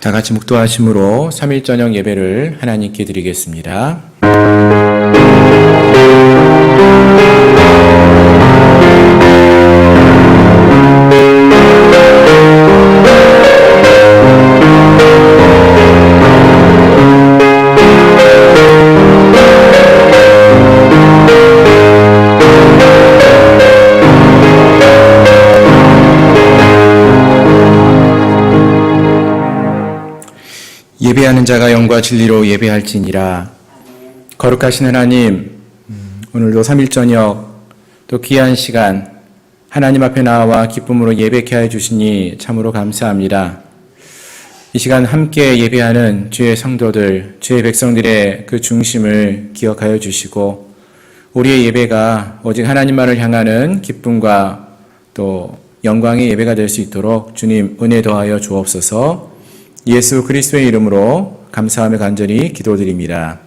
다 같이 묵도하심으로 3일 저녁 예배를 하나님께 드리겠습니다. 예배하는 자가 영과 진리로 예배할지니라. 거룩하신 하나님, 오늘도 3일 저녁 또 귀한 시간 하나님 앞에 나와 기쁨으로 예배케 하여 주시니 참으로 감사합니다. 이 시간 함께 예배하는 주의 성도들, 주의 백성들의 그 중심을 기억하여 주시고 우리의 예배가 오직 하나님만을 향하는 기쁨과 또 영광의 예배가 될 수 있도록 주님 은혜 더하여 주옵소서. 예수 그리스도의 이름으로 감사하며 간절히 기도드립니다.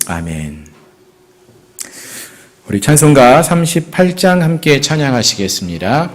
아멘. 우리 찬송가 38장 함께 찬양하시겠습니다.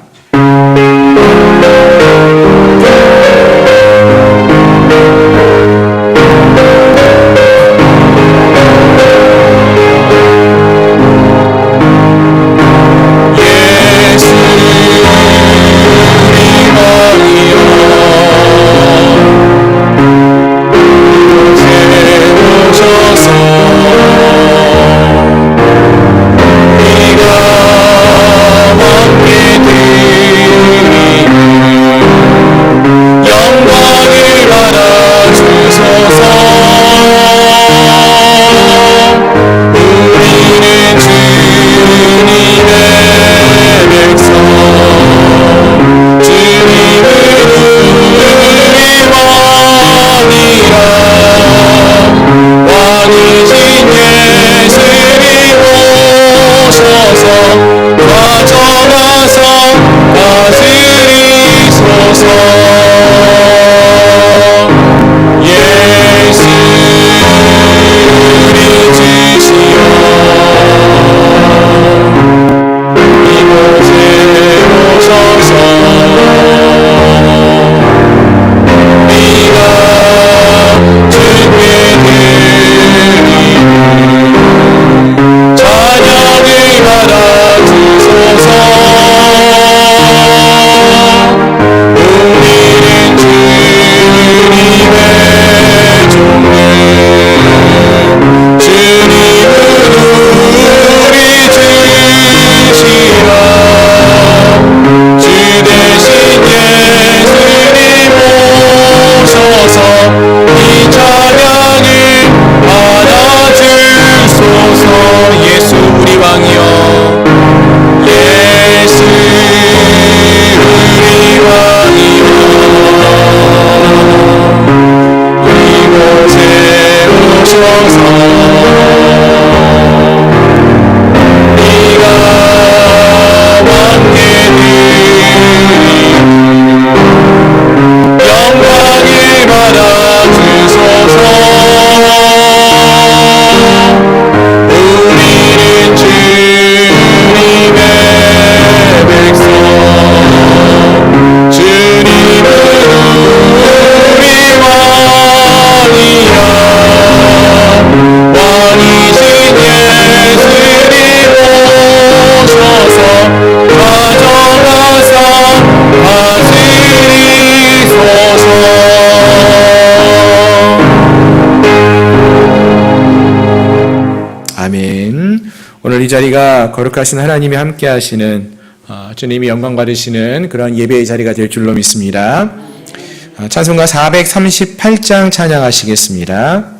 오늘 이 자리가 거룩하신 하나님이 함께 하시는 주님이 영광 받으시는 그런 예배의 자리가 될 줄로 믿습니다. 찬송가 438장 찬양하시겠습니다.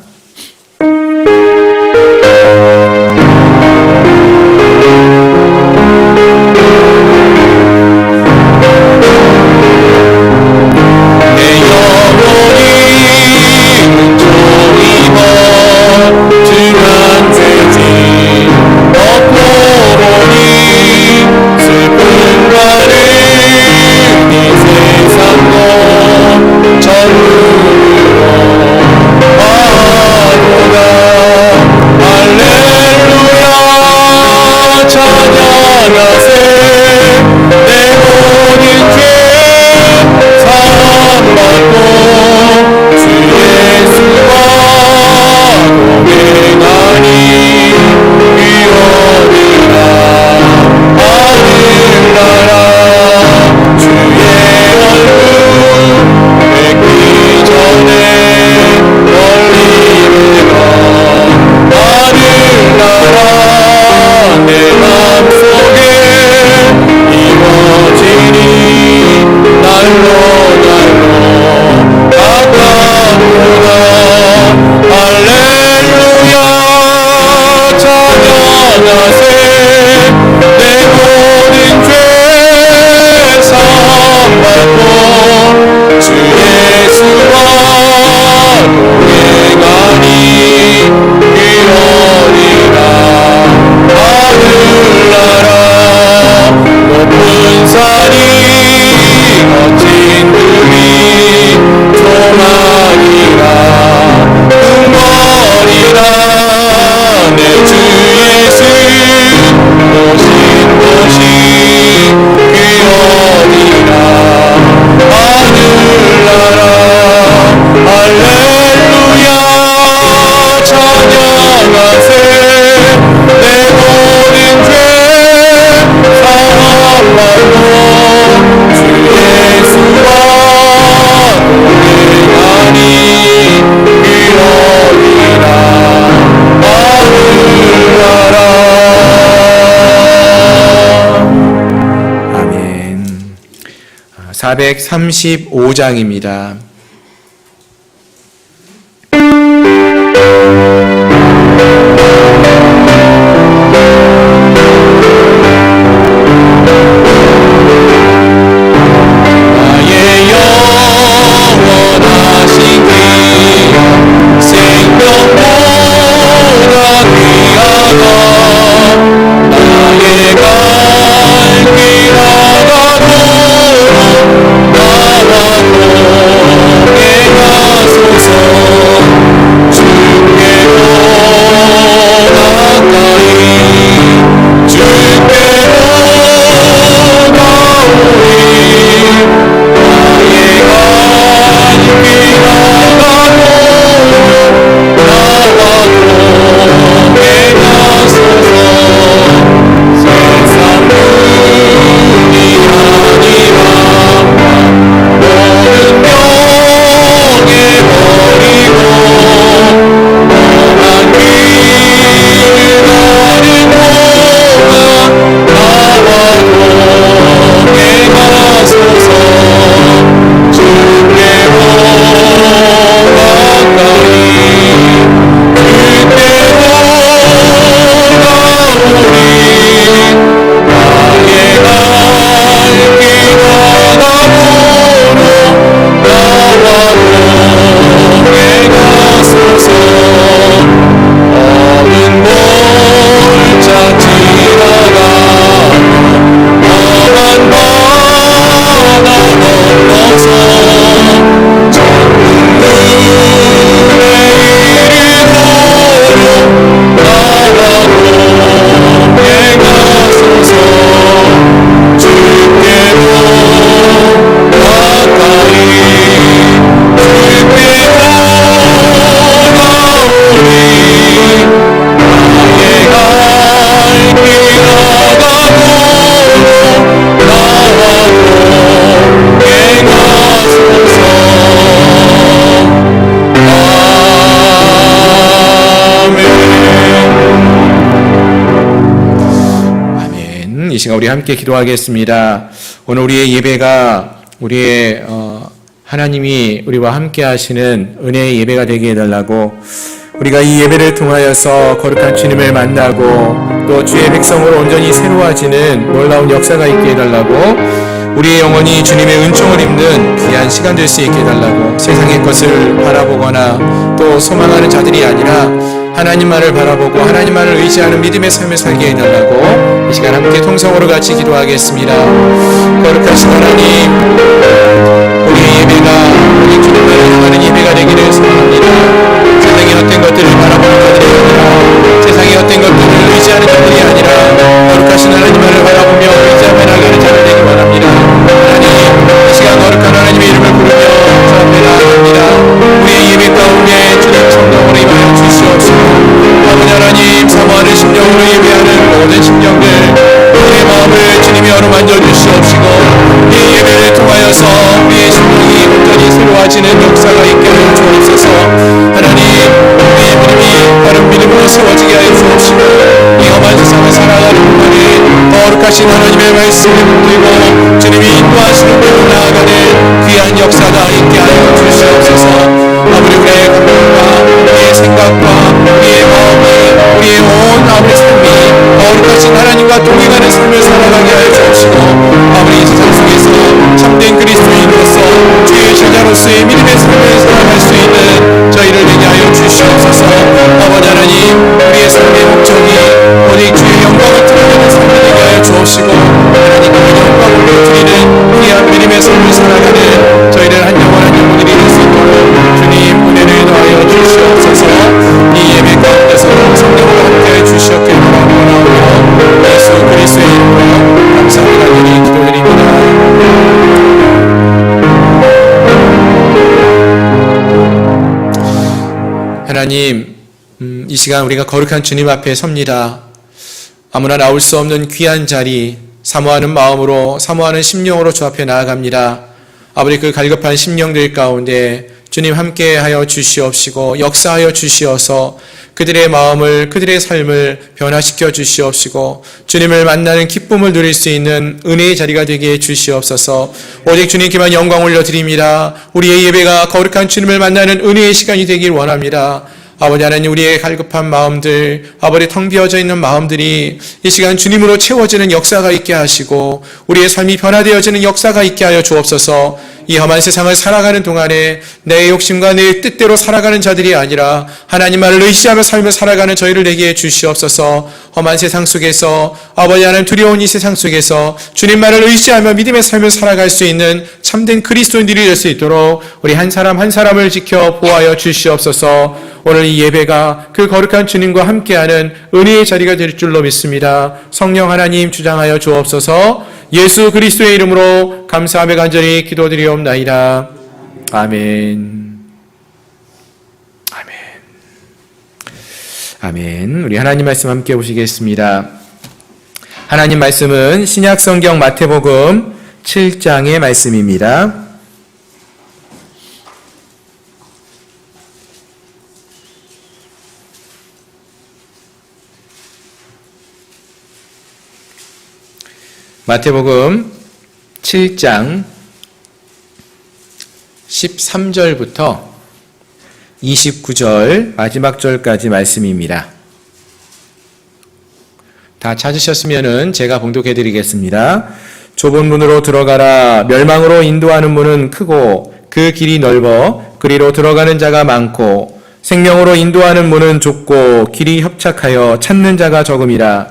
전으로 내 주 예수 오신 곳이 그 어디나 하늘나라 할렐루야 찬양하세 내 모든 죄 사함받고 주 예수와 동행하니 그 어디나 하늘나라. 아멘. 435장입니다. 이 시간 우리 함께 기도하겠습니다. 오늘 우리의 예배가 우리의 하나님이 우리와 함께 하시는 은혜의 예배가 되게 해달라고, 우리가 이 예배를 통하여서 거룩한 주님을 만나고 또 주의 백성으로 온전히 새로워지는 놀라운 역사가 있게 해달라고, 우리의 영혼이 주님의 은총을 입는 귀한 시간 될 수 있게 해달라고, 세상의 것을 바라보거나 또 소망하는 자들이 아니라 하나님만을 바라보고 하나님만을 의지하는 믿음의 삶을 살게 해달라고 이 시간 함께 통성으로 같이 기도하겠습니다. 거룩하신 하나님, 우리의 예배가 우리 주님만을 향하는 예배가 되기를 소원합니다. 세상의 헛된 것들을 바라보는 자들이 아니라, 세상의 헛된 것들을 의지하는 자들이 아니라 거룩하신 하나님만을 바라보며 의지하며 나가는 자들 되기 원합니다. 하나님, 이 시간 거룩한 하나님의 이름을 부르며 주 앞에 나아갑니다. 우리의 예배 가운데 주님 성령으로 임하여 주시옵시고, 아버지 하나님, 사모하는 심령으로 예배하는 모든 심령들, 우리의 마음을 주님이 어루만져 주시옵시고, 이 예배를 통하여서 우리의 심령이 온전히 새로워지는 역사가 있게 하여 주옵소서. 하나님, 우리의 믿음이 바른 믿음으로 세워지게 하여 주옵시고, 이 험한 세상을 살아가는 동안에 거룩하신 하나님의 말씀을 붙들고 주님이 인도하시는 대로 나아가는 귀한 역사가 있게 하여 주시옵소서. 아버지, 우리의 감동과 우리의 생각과 우리의 마음이, 우리의 온 아버지 삶이 거룩하신 하나님과 동행하는 삶을 살아가게 하여 주옵시고, 아버지, 이 세상 속에서 참된 그리스도인으로서 주의 제자로서의 믿음의 삶을 살아갈 수 있는 저희를 되게 하여 주시옵소서. 아버지 하나님, 우리의 삶의 목적이 오직 주의 영광을 드러내는 삶이 되게 하여 주옵시고, 하나님께 영광을 드리는 귀한 믿음의 삶을 살아가는 저희를 한 영혼 한 영혼들이 될 수 있도록 주님 은혜를 더하여 주시옵소서. 이 예배 가운데 하나님, 이 시간 우리가 거룩한 주님 앞에 섭니다. 아무나 나올 수 없는 귀한 자리, 사모하는 마음으로, 사모하는 심령으로 주 앞에 나아갑니다. 아버지, 그 갈급한 심령들 가운데 주님 함께하여 주시옵시고 역사하여 주시어서 그들의 마음을, 그들의 삶을 변화시켜 주시옵시고 주님을 만나는 기쁨을 누릴 수 있는 은혜의 자리가 되게 해 주시옵소서. 오직 주님께만 영광 올려드립니다. 우리의 예배가 거룩한 주님을 만나는 은혜의 시간이 되길 원합니다. 아버지 하나님, 우리의 갈급한 마음들, 아버지 텅 비어져 있는 마음들이 이 시간 주님으로 채워지는 역사가 있게 하시고 우리의 삶이 변화되어지는 역사가 있게 하여 주옵소서. 이 험한 세상을 살아가는 동안에 내 욕심과 내 뜻대로 살아가는 자들이 아니라 하나님만을 의지하며 삶을 살아가는 저희를 내게 해 주시옵소서. 험한 세상 속에서, 아버지 하나님, 두려운 이 세상 속에서 주님만을 의지하며 믿음의 삶을 살아갈 수 있는 참된 그리스도인들이 될 수 있도록 우리 한 사람 한 사람을 지켜 보호하여 주시옵소서. 오늘 이 예배가 그 거룩한 주님과 함께하는 은혜의 자리가 될 줄로 믿습니다. 성령 하나님 주장하여 주옵소서. 예수 그리스도의 이름으로 감사하며 간절히 기도드리옵나이다. 아멘. 아멘. 아멘. 우리 하나님 말씀 함께 보시겠습니다. 하나님 말씀은 신약 성경 마태복음 7장의 말씀입니다. 마태복음 7장 13절부터 29절 마지막 절까지 말씀입니다. 다 찾으셨으면 제가 봉독해 드리겠습니다. 좁은 문으로 들어가라. 멸망으로 인도하는 문은 크고 그 길이 넓어 그리로 들어가는 자가 많고 생명으로 인도하는 문은 좁고 길이 협착하여 찾는 자가 적음이라.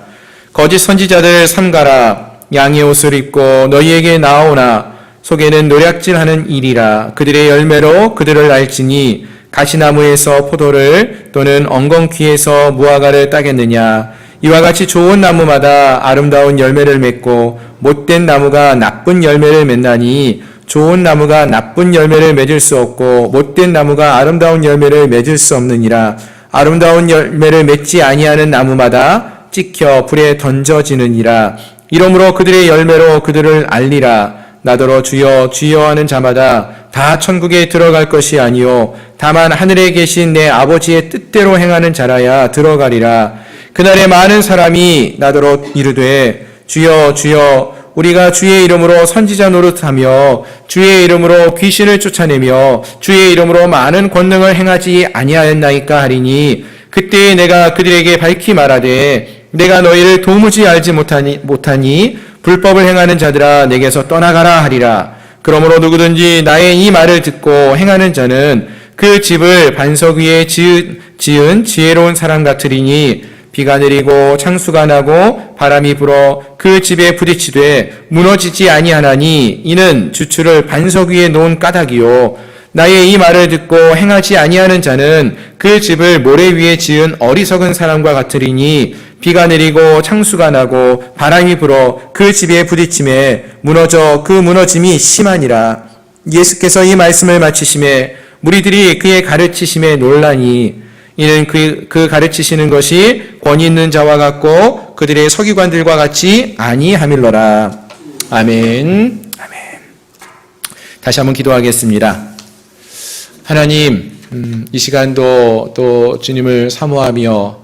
거짓 선지자들 삼가라. 양의 옷을 입고 너희에게 나오나 속에는 노략질하는 일이라. 그들의 열매로 그들을 알지니 가시나무에서 포도를 또는 엉겅퀴에서 무화과를 따겠느냐. 이와 같이 좋은 나무마다 아름다운 열매를 맺고 못된 나무가 나쁜 열매를 맺나니 좋은 나무가 나쁜 열매를 맺을 수 없고 못된 나무가 아름다운 열매를 맺을 수 없느니라. 아름다운 열매를 맺지 아니하는 나무마다 찍혀 불에 던져지느니라. 이러므로 그들의 열매로 그들을 알리라. 나더러 주여 주여 하는 자마다 다 천국에 들어갈 것이 아니요 다만 하늘에 계신 내 아버지의 뜻대로 행하는 자라야 들어가리라. 그날에 많은 사람이 나더러 이르되 주여 주여 우리가 주의 이름으로 선지자 노릇하며 주의 이름으로 귀신을 쫓아내며 주의 이름으로 많은 권능을 행하지 아니하였나이까 하리니 그때에 내가 그들에게 밝히 말하되 내가 너희를 도무지 알지 못하니 불법을 행하는 자들아 내게서 떠나가라 하리라. 그러므로 누구든지 나의 이 말을 듣고 행하는 자는 그 집을 반석 위에 지은 지혜로운 사람 같으리니 비가 내리고 창수가 나고 바람이 불어 그 집에 부딪히되 무너지지 아니하나니 이는 주추를 반석 위에 놓은 까닭이요. 나의 이 말을 듣고 행하지 아니하는 자는 그 집을 모래 위에 지은 어리석은 사람과 같으리니 비가 내리고 창수가 나고 바람이 불어 그 집에 부딪힘에 무너져 그 무너짐이 심하니라. 예수께서 이 말씀을 마치심에 무리들이 그의 가르치심에 놀라니 이는 그 가르치시는 것이 권위 있는 자와 같고 그들의 서기관들과 같이 아니함일러라. 아멘. 아멘. 다시 한번 기도하겠습니다. 하나님, 이 시간도 또 주님을 사모하며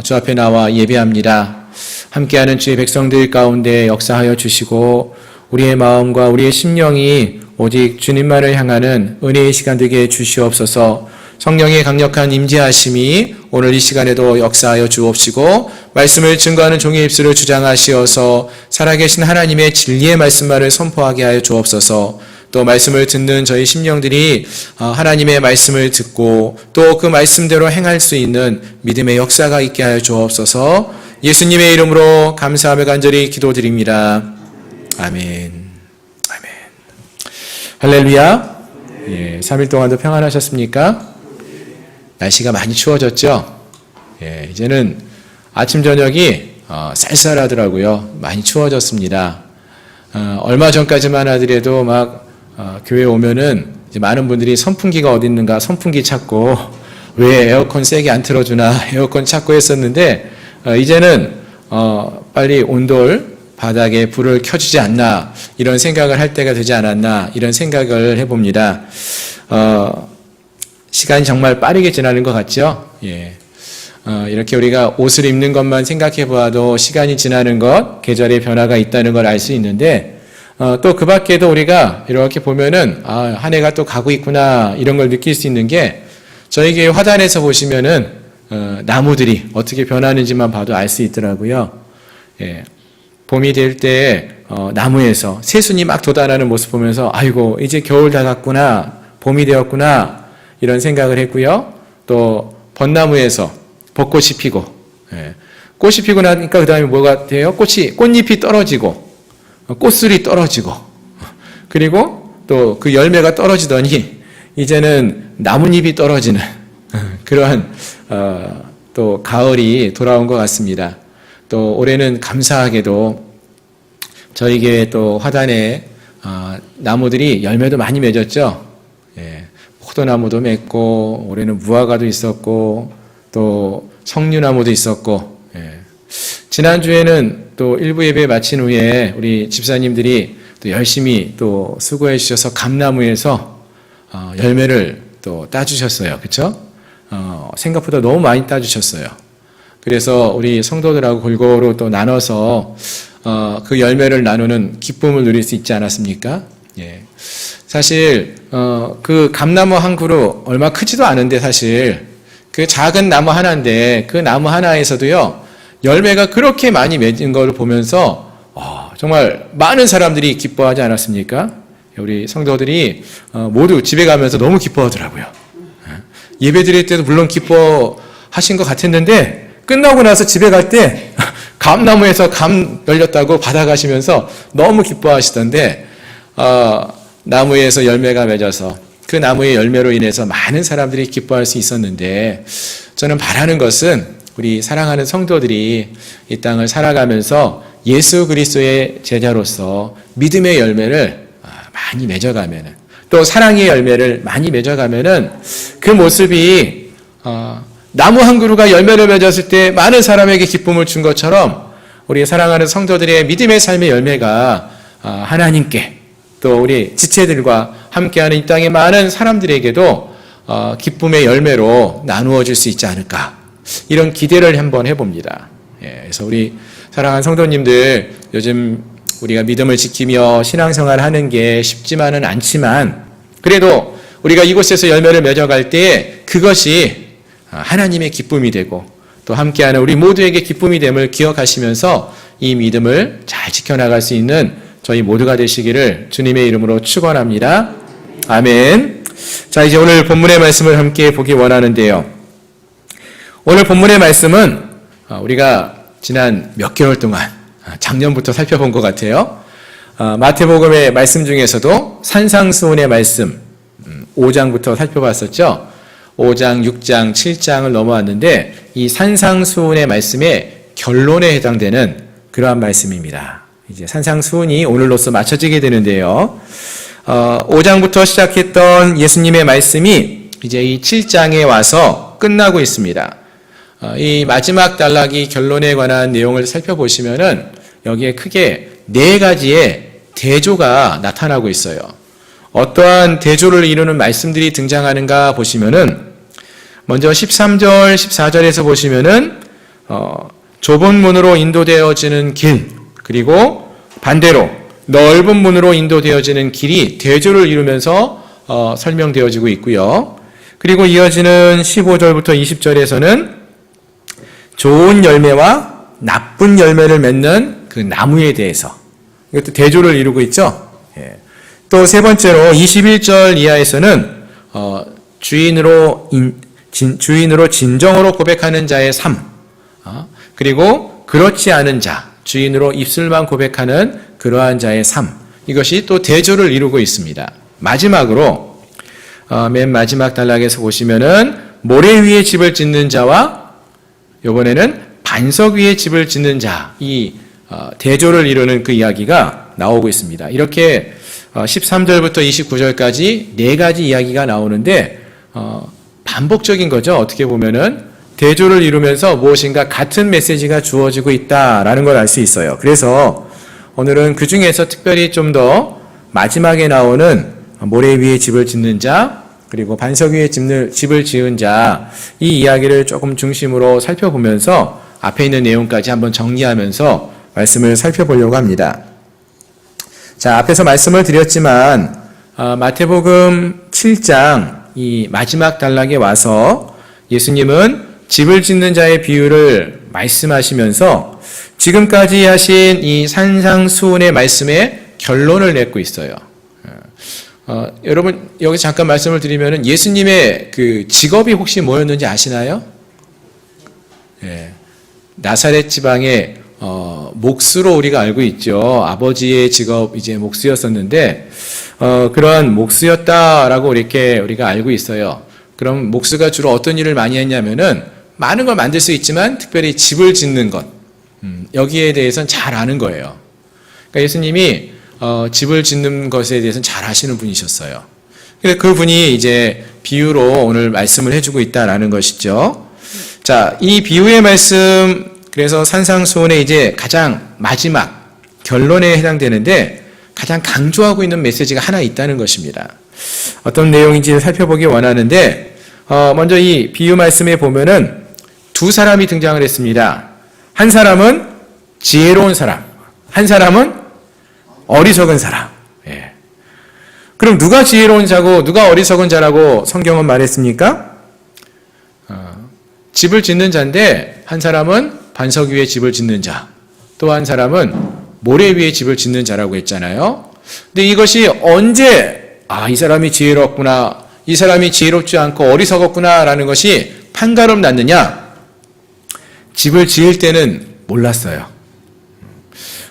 주 앞에 나와 예배합니다. 함께하는 주의 백성들 가운데 역사하여 주시고 우리의 마음과 우리의 심령이 오직 주님만을 향하는 은혜의 시간 되게 해 주시옵소서. 성령의 강력한 임재하심이 오늘 이 시간에도 역사하여 주옵시고 말씀을 증거하는 종의 입술을 주장하시어서 살아계신 하나님의 진리의 말씀만을 선포하게 하여 주옵소서. 또 말씀을 듣는 저희 심령들이 하나님의 말씀을 듣고 또 그 말씀대로 행할 수 있는 믿음의 역사가 있게 하여 주옵소서. 예수님의 이름으로 감사하며 간절히 기도드립니다. 아멘. 아멘. 할렐루야. 예, 3일 동안도 평안하셨습니까? 날씨가 많이 추워졌죠? 예, 이제는 아침 저녁이 쌀쌀하더라고요. 많이 추워졌습니다. 얼마 전까지만 하더라도 막 교회 오면은 이제 많은 분들이 선풍기가 어디 있는가 선풍기 찾고 왜 에어컨 세게 안 틀어주나 에어컨 찾고 했었는데 이제는 빨리 온돌 바닥에 불을 켜주지 않나 이런 생각을 할 때가 되지 않았나 이런 생각을 해봅니다. 시간이 정말 빠르게 지나는 것 같죠? 예. 이렇게 우리가 옷을 입는 것만 생각해 보아도 시간이 지나는 것, 계절의 변화가 있다는 걸 알 수 있는데 또 그 밖에도 우리가 이렇게 보면은 한 해가 또 가고 있구나 이런 걸 느낄 수 있는 게 저희 교회 화단에서 보시면은 나무들이 어떻게 변하는지만 봐도 알 수 있더라고요. 예. 봄이 될 때 나무에서 새순이 막 돋아나는 모습 보면서 아이고 이제 겨울 다 갔구나 봄이 되었구나 이런 생각을 했고요. 또 벚나무에서 벚꽃이 피고 꽃이 피고 나니까 그 다음에 뭐가 돼요? 꽃잎이 떨어지고 꽃술이 떨어지고 그리고 또 그 열매가 떨어지더니 이제는 나뭇잎이 떨어지는 그러한 또 가을이 돌아온 것 같습니다. 또 올해는 감사하게도 저희 교회 또 화단에 나무들이 열매도 많이 맺었죠. 예, 포도나무도 맺고 올해는 무화과도 있었고 또 석류나무도 있었고 지난주에는 또 일부 예배 마친 후에 우리 집사님들이 또 열심히 또 수고해 주셔서 감나무에서 열매를 또 따주셨어요. 그렇죠? 생각보다 너무 많이 따주셨어요. 그래서 우리 성도들하고 골고루 또 나눠서 그 열매를 나누는 기쁨을 누릴 수 있지 않았습니까? 예. 사실 그 감나무 한 그루 얼마 크지도 않은데 사실 그 작은 나무 하나인데 그 나무 하나에서도요 열매가 그렇게 많이 맺은 걸 보면서 정말 많은 사람들이 기뻐하지 않았습니까? 우리 성도들이 모두 집에 가면서 너무 기뻐하더라고요. 예배 드릴 때도 물론 기뻐하신 것 같았는데 끝나고 나서 집에 갈 때 감나무에서 감 열렸다고 받아가시면서 너무 기뻐하시던데 나무에서 열매가 맺어서 그 나무의 열매로 인해서 많은 사람들이 기뻐할 수 있었는데 저는 바라는 것은 우리 사랑하는 성도들이 이 땅을 살아가면서 예수 그리스도의 제자로서 믿음의 열매를 많이 맺어가면은 또 사랑의 열매를 많이 맺어가면은 그 모습이 나무 한 그루가 열매를 맺었을 때 많은 사람에게 기쁨을 준 것처럼 우리 사랑하는 성도들의 믿음의 삶의 열매가 하나님께 또 우리 지체들과 함께하는 이 땅의 많은 사람들에게도 기쁨의 열매로 나누어 줄 수 있지 않을까 이런 기대를 한번 해봅니다. 그래서 우리 사랑하는 성도님들 요즘 우리가 믿음을 지키며 신앙생활을 하는 게 쉽지만은 않지만 그래도 우리가 이곳에서 열매를 맺어갈 때 그것이 하나님의 기쁨이 되고 또 함께하는 우리 모두에게 기쁨이 됨을 기억하시면서 이 믿음을 잘 지켜나갈 수 있는 저희 모두가 되시기를 주님의 이름으로 축원합니다. 아멘. 자, 이제 오늘 본문의 말씀을 함께 보기 원하는데요. 오늘 본문의 말씀은 우리가 지난 몇 개월 동안 작년부터 살펴본 것 같아요. 마태복음의 말씀 중에서도 산상수훈의 말씀 5장부터 살펴봤었죠. 5장, 6장, 7장을 넘어왔는데 이 산상수훈의 말씀의 결론에 해당되는 그러한 말씀입니다. 이제 산상수훈이 오늘로써 마쳐지게 되는데요. 5장부터 시작했던 예수님의 말씀이 이제 이 7장에 와서 끝나고 있습니다. 이 마지막 단락이 결론에 관한 내용을 살펴보시면은 여기에 크게 4가지의 대조가 나타나고 있어요. 어떠한 대조를 이루는 말씀들이 등장하는가 보시면은 먼저 13절, 14절에서 보시면은 좁은 문으로 인도되어지는 길 그리고 반대로 넓은 문으로 인도되어지는 길이 대조를 이루면서 설명되어지고 있고요. 그리고 이어지는 15절부터 20절에서는 좋은 열매와 나쁜 열매를 맺는 그 나무에 대해서 이것도 대조를 이루고 있죠. 또 세 번째로 21절 이하에서는 주인으로 진정으로 고백하는 자의 삶 그리고 그렇지 않은 자 주인으로 입술만 고백하는 그러한 자의 삶 이것이 또 대조를 이루고 있습니다. 마지막으로 맨 마지막 단락에서 보시면은 모래 위에 집을 짓는 자와 이번에는 반석 위에 집을 짓는 자 이 대조를 이루는 그 이야기가 나오고 있습니다. 이렇게 13절부터 29절까지 4가지 이야기가 나오는데 반복적인 거죠. 어떻게 보면은 대조를 이루면서 무엇인가 같은 메시지가 주어지고 있다라는 걸 알 수 있어요. 그래서 오늘은 그 중에서 특별히 좀 더 마지막에 나오는 모래 위에 집을 짓는 자, 그리고 반석 위에 집을 지은 자, 이 이야기를 조금 중심으로 살펴보면서 앞에 있는 내용까지 한번 정리하면서 말씀을 살펴보려고 합니다. 자, 앞에서 말씀을 드렸지만 마태복음 7장 이 마지막 단락에 와서 예수님은 집을 짓는 자의 비유를 말씀하시면서 지금까지 하신 이 산상수훈의 말씀에 결론을 맺고 있어요. 여러분 여기 잠깐 말씀을 드리면은 예수님의 그 직업이 혹시 뭐였는지 아시나요? 예, 나사렛 지방의 목수로 우리가 알고 있죠. 아버지의 직업 이제 목수였었는데 그런 목수였다라고 이렇게 우리가 알고 있어요. 그럼 목수가 주로 어떤 일을 많이 했냐면은 많은 걸 만들 수 있지만 특별히 집을 짓는 것 여기에 대해서는 잘 아는 거예요. 그러니까 예수님이 집을 짓는 것에 대해서는 잘 아시는 분이셨어요. 그래서 그 분이 이제 비유로 오늘 말씀을 해주고 있다라는 것이죠. 자, 이 비유의 말씀 그래서 산상수훈의 이제 가장 마지막 결론에 해당되는데 가장 강조하고 있는 메시지가 하나 있다는 것입니다. 어떤 내용인지 살펴보기 원하는데 먼저 이 비유 말씀에 보면은 두 사람이 등장을 했습니다. 한 사람은 지혜로운 사람, 한 사람은 어리석은 사람. 예. 그럼 누가 지혜로운 자고 누가 어리석은 자라고 성경은 말했습니까? 집을 짓는 자인데 한 사람은 반석 위에 집을 짓는 자, 또 한 사람은 모래 위에 집을 짓는 자라고 했잖아요. 근데 이것이 언제 이 사람이 지혜롭구나, 이 사람이 지혜롭지 않고 어리석었구나라는 것이 판가름 났느냐? 집을 지을 때는 몰랐어요.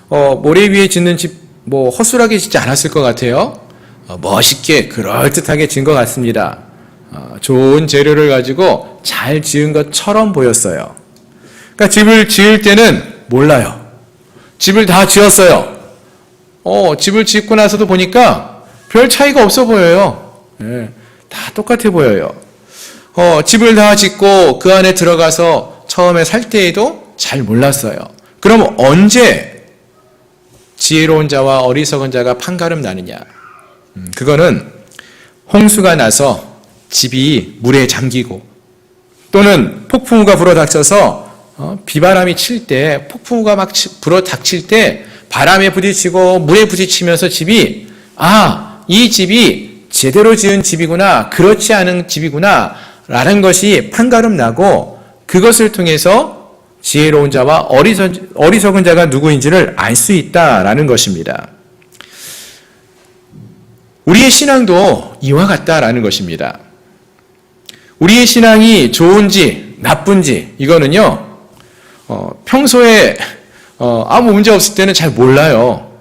모래 위에 짓는 집 허술하게 짓지 않았을 것 같아요. 멋있게 그럴듯하게 지은 것 같습니다. 좋은 재료를 가지고 잘 지은 것처럼 보였어요. 그러니까 집을 지을 때는 몰라요. 집을 다 지었어요. 집을 짓고 나서도 보니까 별 차이가 없어 보여요. 예, 다 똑같아 보여요. 집을 다 짓고 그 안에 들어가서 처음에 살 때에도 잘 몰랐어요. 그럼 언제 지혜로운 자와 어리석은 자가 판가름 나느냐? 그거는 홍수가 나서 집이 물에 잠기고 또는 폭풍우가 불어닥쳐서 비바람이 칠 때 폭풍우가 막 불어닥칠 때 바람에 부딪히고 물에 부딪히면서 집이 이 집이 제대로 지은 집이구나, 그렇지 않은 집이구나 라는 것이 판가름 나고 그것을 통해서 지혜로운 자와 어리석은 자가 누구인지를 알 수 있다라는 것입니다. 우리의 신앙도 이와 같다라는 것입니다. 우리의 신앙이 좋은지 나쁜지 이거는요 평소에 아무 문제 없을 때는 잘 몰라요.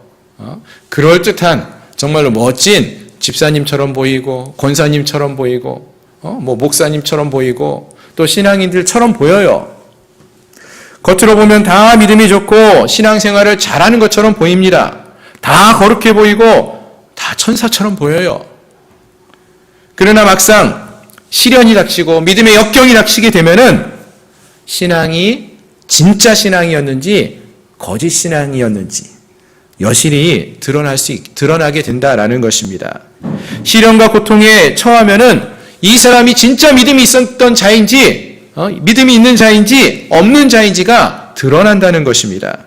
그럴듯한 정말로 멋진 집사님처럼 보이고 권사님처럼 보이고 목사님처럼 보이고 또 신앙인들처럼 보여요. 겉으로 보면 다 믿음이 좋고 신앙생활을 잘하는 것처럼 보입니다. 다 거룩해 보이고 다 천사처럼 보여요. 그러나 막상 시련이 닥치고 믿음의 역경이 닥치게 되면은 신앙이 진짜 신앙이었는지 거짓 신앙이었는지 여실히 드러나게 된다라는 것입니다. 시련과 고통에 처하면은 이 사람이 진짜 믿음이 있었던 자인지 믿음이 있는 자인지 없는 자인지가 드러난다는 것입니다.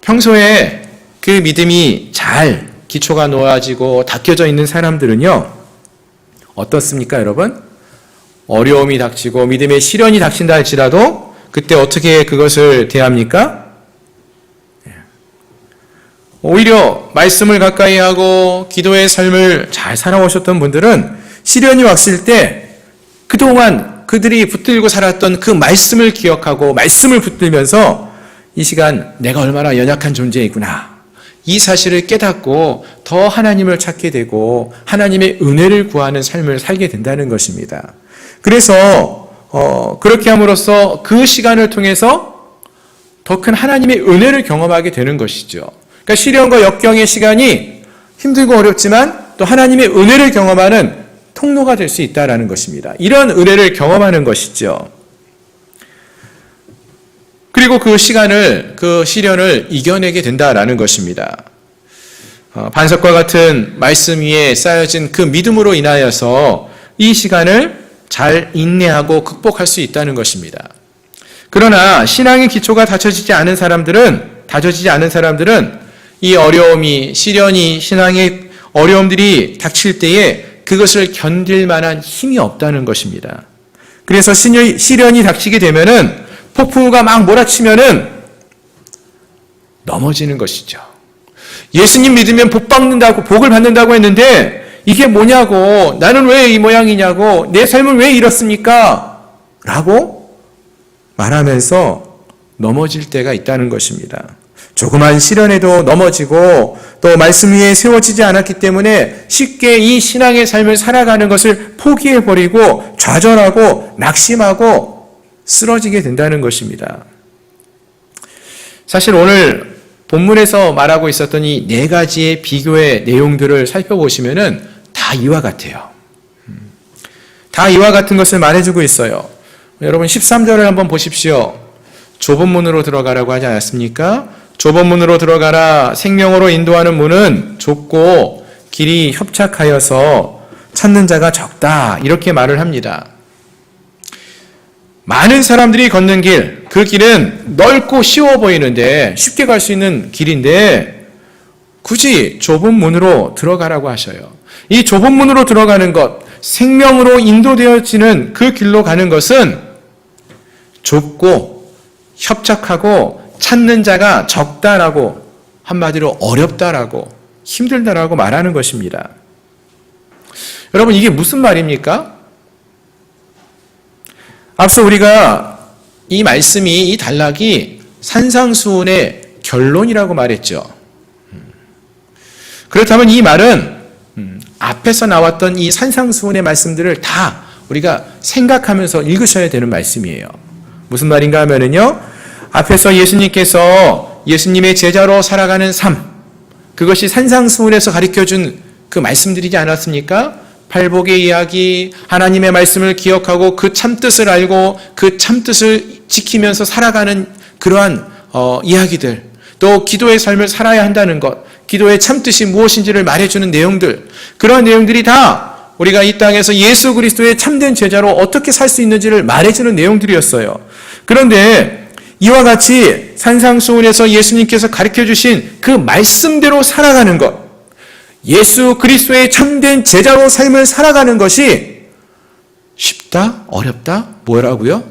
평소에 그 믿음이 잘 기초가 놓아지고 닦여져 있는 사람들은요 어떻습니까, 여러분? 어려움이 닥치고 믿음의 시련이 닥친다 할지라도 그때 어떻게 그것을 대합니까? 오히려 말씀을 가까이 하고 기도의 삶을 잘 살아오셨던 분들은 시련이 왔을 때 그동안 그들이 붙들고 살았던 그 말씀을 기억하고 말씀을 붙들면서 이 시간 내가 얼마나 연약한 존재이구나, 이 사실을 깨닫고 더 하나님을 찾게 되고 하나님의 은혜를 구하는 삶을 살게 된다는 것입니다. 그래서 그렇게 함으로써 그 시간을 통해서 더 큰 하나님의 은혜를 경험하게 되는 것이죠. 그러니까 시련과 역경의 시간이 힘들고 어렵지만 또 하나님의 은혜를 경험하는 통로가 될 수 있다라는 것입니다. 이런 은혜를 경험하는 것이죠. 그리고 그 시간을, 그 시련을 이겨내게 된다라는 것입니다. 반석과 같은 말씀 위에 쌓여진 그 믿음으로 인하여서 이 시간을 잘 인내하고 극복할 수 있다는 것입니다. 그러나 신앙의 기초가 다져지지 않은 사람들은 이 어려움이, 시련이, 신앙의 어려움들이 닥칠 때에 그것을 견딜 만한 힘이 없다는 것입니다. 그래서 시련이 닥치게 되면은 폭풍우가 막 몰아치면은 넘어지는 것이죠. 예수님 믿으면 복을 받는다고 했는데 이게 뭐냐고, 나는 왜 이 모양이냐고, 내 삶은 왜 이렇습니까? 라고 말하면서 넘어질 때가 있다는 것입니다. 조그만 시련에도 넘어지고 또 말씀 위에 세워지지 않았기 때문에 쉽게 이 신앙의 삶을 살아가는 것을 포기해버리고 좌절하고 낙심하고 쓰러지게 된다는 것입니다. 사실 오늘 본문에서 말하고 있었던 이 네 가지의 비교의 내용들을 살펴보시면은 다 이와 같아요. 다 이와 같은 것을 말해주고 있어요. 여러분 13절을 한번 보십시오. 좁은 문으로 들어가라고 하지 않았습니까? 좁은 문으로 들어가라. 생명으로 인도하는 문은 좁고 길이 협착하여서 찾는 자가 적다. 이렇게 말을 합니다. 많은 사람들이 걷는 길, 그 길은 넓고 쉬워 보이는데 쉽게 갈 수 있는 길인데 굳이 좁은 문으로 들어가라고 하셔요. 이 좁은 문으로 들어가는 것, 생명으로 인도되어지는 그 길로 가는 것은 좁고 협착하고 찾는 자가 적다라고, 한마디로 어렵다라고, 힘들다라고 말하는 것입니다. 여러분, 이게 무슨 말입니까? 앞서 우리가 이 말씀이, 이 단락이 산상수훈의 결론이라고 말했죠. 그렇다면 이 말은 앞에서 나왔던 이 산상수훈의 말씀들을 다 우리가 생각하면서 읽으셔야 되는 말씀이에요. 무슨 말인가 하면은요, 앞에서 예수님께서 예수님의 제자로 살아가는 삶, 그것이 산상수훈에서 가르쳐준 그 말씀들이지 않았습니까? 팔복의 이야기, 하나님의 말씀을 기억하고 그 참뜻을 알고 그 참뜻을 지키면서 살아가는 그러한 이야기들, 또 기도의 삶을 살아야 한다는 것, 기도의 참뜻이 무엇인지를 말해주는 내용들, 그러한 내용들이 다 우리가 이 땅에서 예수 그리스도의 참된 제자로 어떻게 살 수 있는지를 말해주는 내용들이었어요. 그런데 이와 같이 산상수훈에서 예수님께서 가르쳐주신 그 말씀대로 살아가는 것, 예수 그리스도의 참된 제자로 삶을 살아가는 것이 쉽다? 어렵다? 뭐라고요?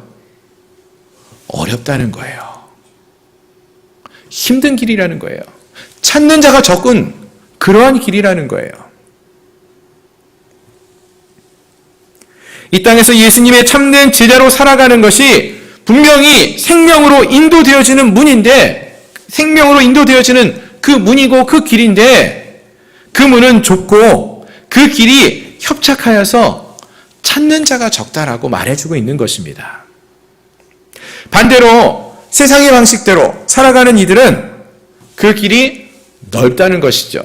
어렵다는 거예요. 힘든 길이라는 거예요. 찾는 자가 적은 그러한 길이라는 거예요. 이 땅에서 예수님의 참된 제자로 살아가는 것이 분명히 생명으로 인도되어지는 문인데, 생명으로 인도되어지는 그 문이고 그 길인데, 그 문은 좁고 그 길이 협착하여서 찾는 자가 적다라고 말해주고 있는 것입니다. 반대로 세상의 방식대로 살아가는 이들은 그 길이 넓다는 것이죠.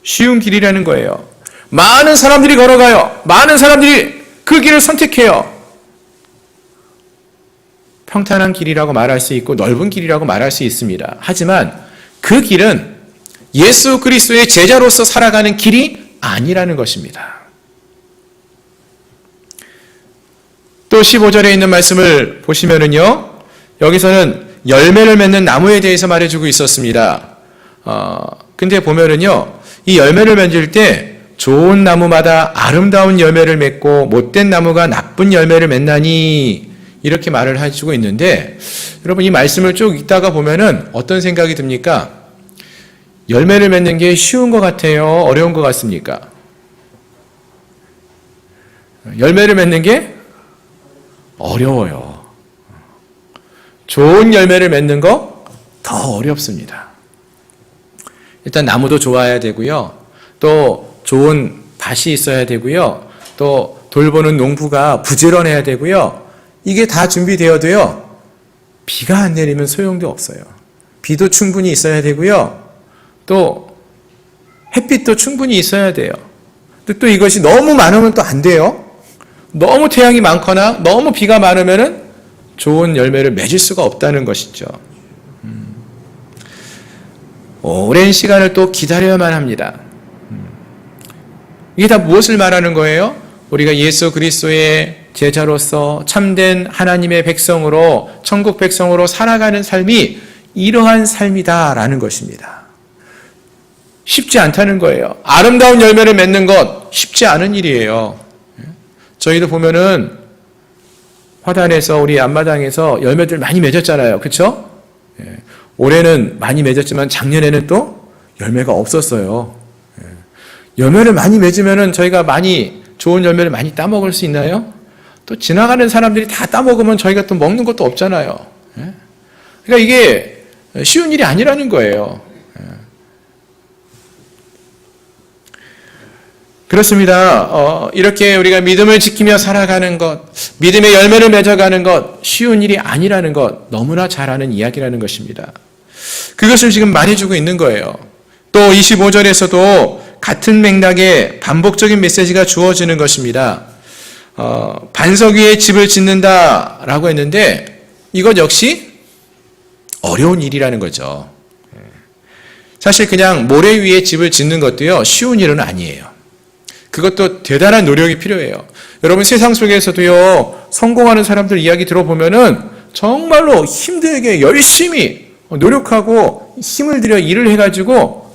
쉬운 길이라는 거예요. 많은 사람들이 걸어가요. 많은 사람들이 그 길을 선택해요. 평탄한 길이라고 말할 수 있고 넓은 길이라고 말할 수 있습니다. 하지만 그 길은 예수 그리스도의 제자로서 살아가는 길이 아니라는 것입니다. 또 15절에 있는 말씀을 보시면은요, 여기서는 열매를 맺는 나무에 대해서 말해주고 있었습니다. 근데 보면은요, 이 열매를 맺을 때 좋은 나무마다 아름다운 열매를 맺고 못된 나무가 나쁜 열매를 맺나니, 이렇게 말을 해주고 있는데, 여러분 이 말씀을 쭉 읽다가 보면은 어떤 생각이 듭니까? 열매를 맺는 게 쉬운 것 같아요? 어려운 것 같습니까? 열매를 맺는 게 어려워요. 좋은 열매를 맺는 거 더 어렵습니다. 일단 나무도 좋아야 되고요. 또 좋은 밭이 있어야 되고요. 또 돌보는 농부가 부지런해야 되고요. 이게 다 준비되어도요, 비가 안 내리면 소용도 없어요. 비도 충분히 있어야 되고요. 또 햇빛도 충분히 있어야 돼요. 근데 또 이것이 너무 많으면 또 안 돼요. 너무 태양이 많거나 너무 비가 많으면은 좋은 열매를 맺을 수가 없다는 것이죠. 오랜 시간을 또 기다려야만 합니다. 이게 다 무엇을 말하는 거예요? 우리가 예수 그리스도의 제자로서 참된 하나님의 백성으로, 천국 백성으로 살아가는 삶이 이러한 삶이다라는 것입니다. 쉽지 않다는 거예요. 아름다운 열매를 맺는 것 쉽지 않은 일이에요. 저희도 보면은 화단에서, 우리 앞마당에서 열매들 많이 맺었잖아요. 그렇죠? 올해는 많이 맺었지만 작년에는 또 열매가 없었어요. 열매를 많이 맺으면은 저희가 많이 좋은 열매를 많이 따먹을 수 있나요? 또 지나가는 사람들이 다 따먹으면 저희가 또 먹는 것도 없잖아요. 그러니까 이게 쉬운 일이 아니라는 거예요. 그렇습니다. 이렇게 우리가 믿음을 지키며 살아가는 것, 믿음의 열매를 맺어가는 것, 쉬운 일이 아니라는 것, 너무나 잘 아는 이야기라는 것입니다. 그것을 지금 말해주고 있는 거예요. 또 25절에서도 같은 맥락의 반복적인 메시지가 주어지는 것입니다. 반석 위에 집을 짓는다라고 했는데 이것 역시 어려운 일이라는 거죠. 사실 그냥 모래 위에 집을 짓는 것도요, 쉬운 일은 아니에요. 그것도 대단한 노력이 필요해요. 여러분, 세상 속에서도요, 성공하는 사람들 이야기 들어보면은 정말로 힘들게 열심히 노력하고 힘을 들여 일을 해가지고